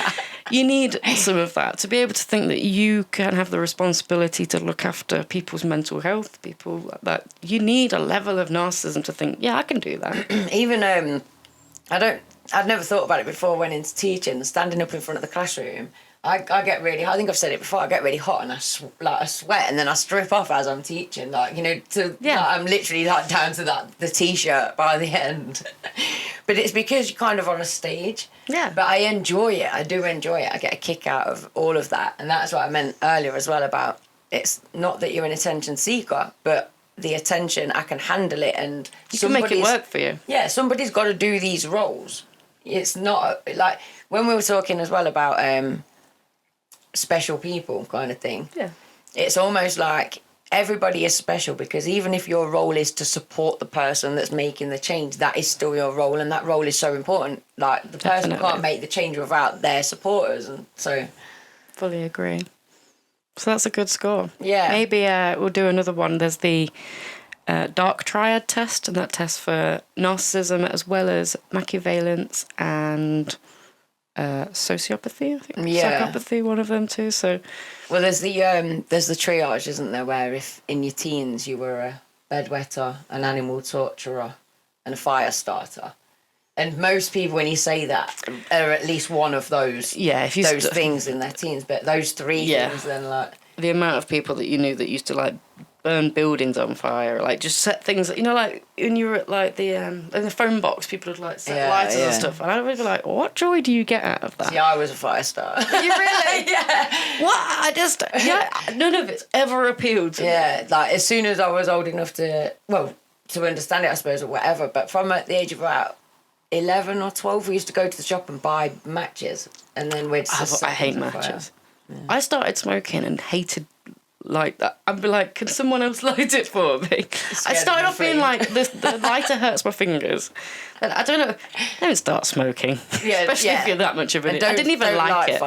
[SPEAKER 2] You need some of that to be able to think that you can have the responsibility to look after people's mental health, people like that. You need a level of narcissism to think, I can do that.
[SPEAKER 3] Even I'd never thought about it before. Went into teaching, standing up in front of the classroom. I get really, I think I've said it before, I get really hot and I sweat, and then I strip off as I'm teaching, I'm literally down to the t-shirt by the end. But it's because you're kind of on a stage.
[SPEAKER 2] Yeah.
[SPEAKER 3] But I enjoy it. I do enjoy it. I get a kick out of all of that. And that's what I meant earlier as well about, it's not that you're an attention seeker, but the attention, I can handle it, and
[SPEAKER 2] you can make it work for you.
[SPEAKER 3] Yeah, somebody's got to do these roles. It's not like when we were talking as well about special people kind of thing.
[SPEAKER 2] Yeah.
[SPEAKER 3] It's almost like everybody is special, because even if your role is to support the person that's making the change, that is still your role, and that role is so important. Like, the person can't make the change without their supporters, and so...
[SPEAKER 2] Fully agree. So that's a good score.
[SPEAKER 3] Yeah.
[SPEAKER 2] Maybe we'll do another one. There's the dark triad test, and that tests for narcissism as well as machiavelliance and sociopathy, I think.
[SPEAKER 3] Yeah.
[SPEAKER 2] Psychopathy, one of them too. So,
[SPEAKER 3] well, there's the triage, isn't there, where if in your teens you were a bedwetter, an animal torturer, and a fire starter, and most people, when you say that, are at least one of those. Yeah, if you those things in their teens, but those three things, then like
[SPEAKER 2] the amount of people that you knew that used to like burn buildings on fire, like just set things, like when you were at like the in the phone box, people would like set lighters and stuff, and I would be like, what joy do you get out of that?
[SPEAKER 3] See, I was a fire starter.
[SPEAKER 2] You really? Yeah. What? None of it's ever appealed to me.
[SPEAKER 3] Yeah, like as soon as I was old enough to understand it, I suppose, or whatever, but from at the age of about 11 or 12, we used to go to the shop and buy matches, and then we'd just
[SPEAKER 2] I hate matches. Yeah. I started smoking and hated like that. I'd be like, can someone else light it for me? I started off being like, the lighter hurts my fingers. And I don't know, don't start smoking. Yeah, especially if you're that much of an... I didn't even like it.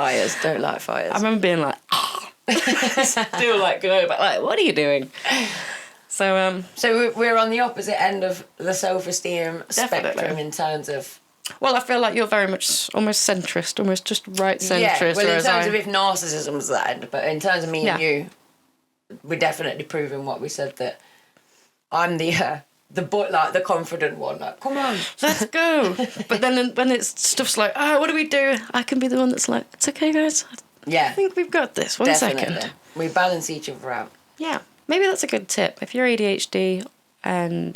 [SPEAKER 3] Don't light fires.
[SPEAKER 2] I remember being like, still like going back, like, what are you doing? So
[SPEAKER 3] we're on the opposite end of the self-esteem spectrum in terms of...
[SPEAKER 2] Well, I feel like you're very much almost centrist, almost just right centrist.
[SPEAKER 3] Yeah, well, in terms of if narcissism's that end, but in terms of me and you, we're definitely proving what we said, that I'm the confident one. Like, come on,
[SPEAKER 2] let's go. But then when it's stuff's like, what do we do? I can be the one that's like, it's okay, guys. I think we've got this. One second.
[SPEAKER 3] We balance each other out.
[SPEAKER 2] Yeah. Maybe that's a good tip. If you're ADHD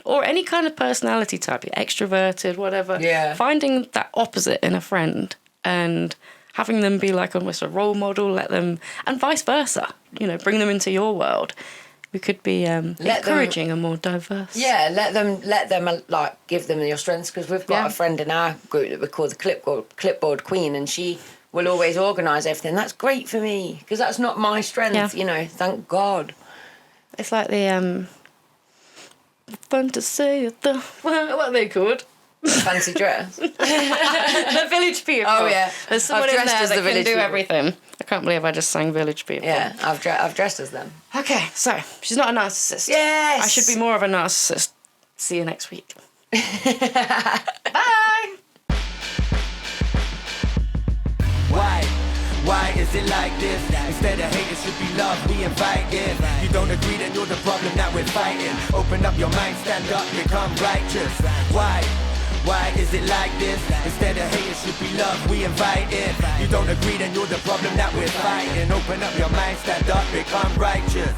[SPEAKER 2] or any kind of personality type, you're extroverted, whatever, finding that opposite in a friend and having them be like almost a role model, let them, and vice versa, bring them into your world. We could be encouraging a more diverse.
[SPEAKER 3] Yeah, let them like give them your strengths, because we've got a friend in our group that we call the clipboard queen, and she will always organise everything. That's great for me, because that's not my strength, thank God.
[SPEAKER 2] It's like the fantasy of the... What are they called?
[SPEAKER 3] Fancy dress.
[SPEAKER 2] The village people.
[SPEAKER 3] Oh, yeah.
[SPEAKER 2] There's someone in there that can do everything. I can't believe I just sang village people.
[SPEAKER 3] Yeah, I've dressed as them.
[SPEAKER 2] Okay, so she's not a narcissist.
[SPEAKER 3] Yes!
[SPEAKER 2] I should be more of a narcissist. See you next week. Bye!
[SPEAKER 1] Why is it like this? Instead of hate, it should be love, we invite in. You don't agree, then you're the problem that we're fighting. Open up your mind, stand up, become righteous. Why is it like this? Instead of hate, it should be love, we invite in. You don't agree, then you're the problem that we're fighting. Open up your mind, stand up, become righteous.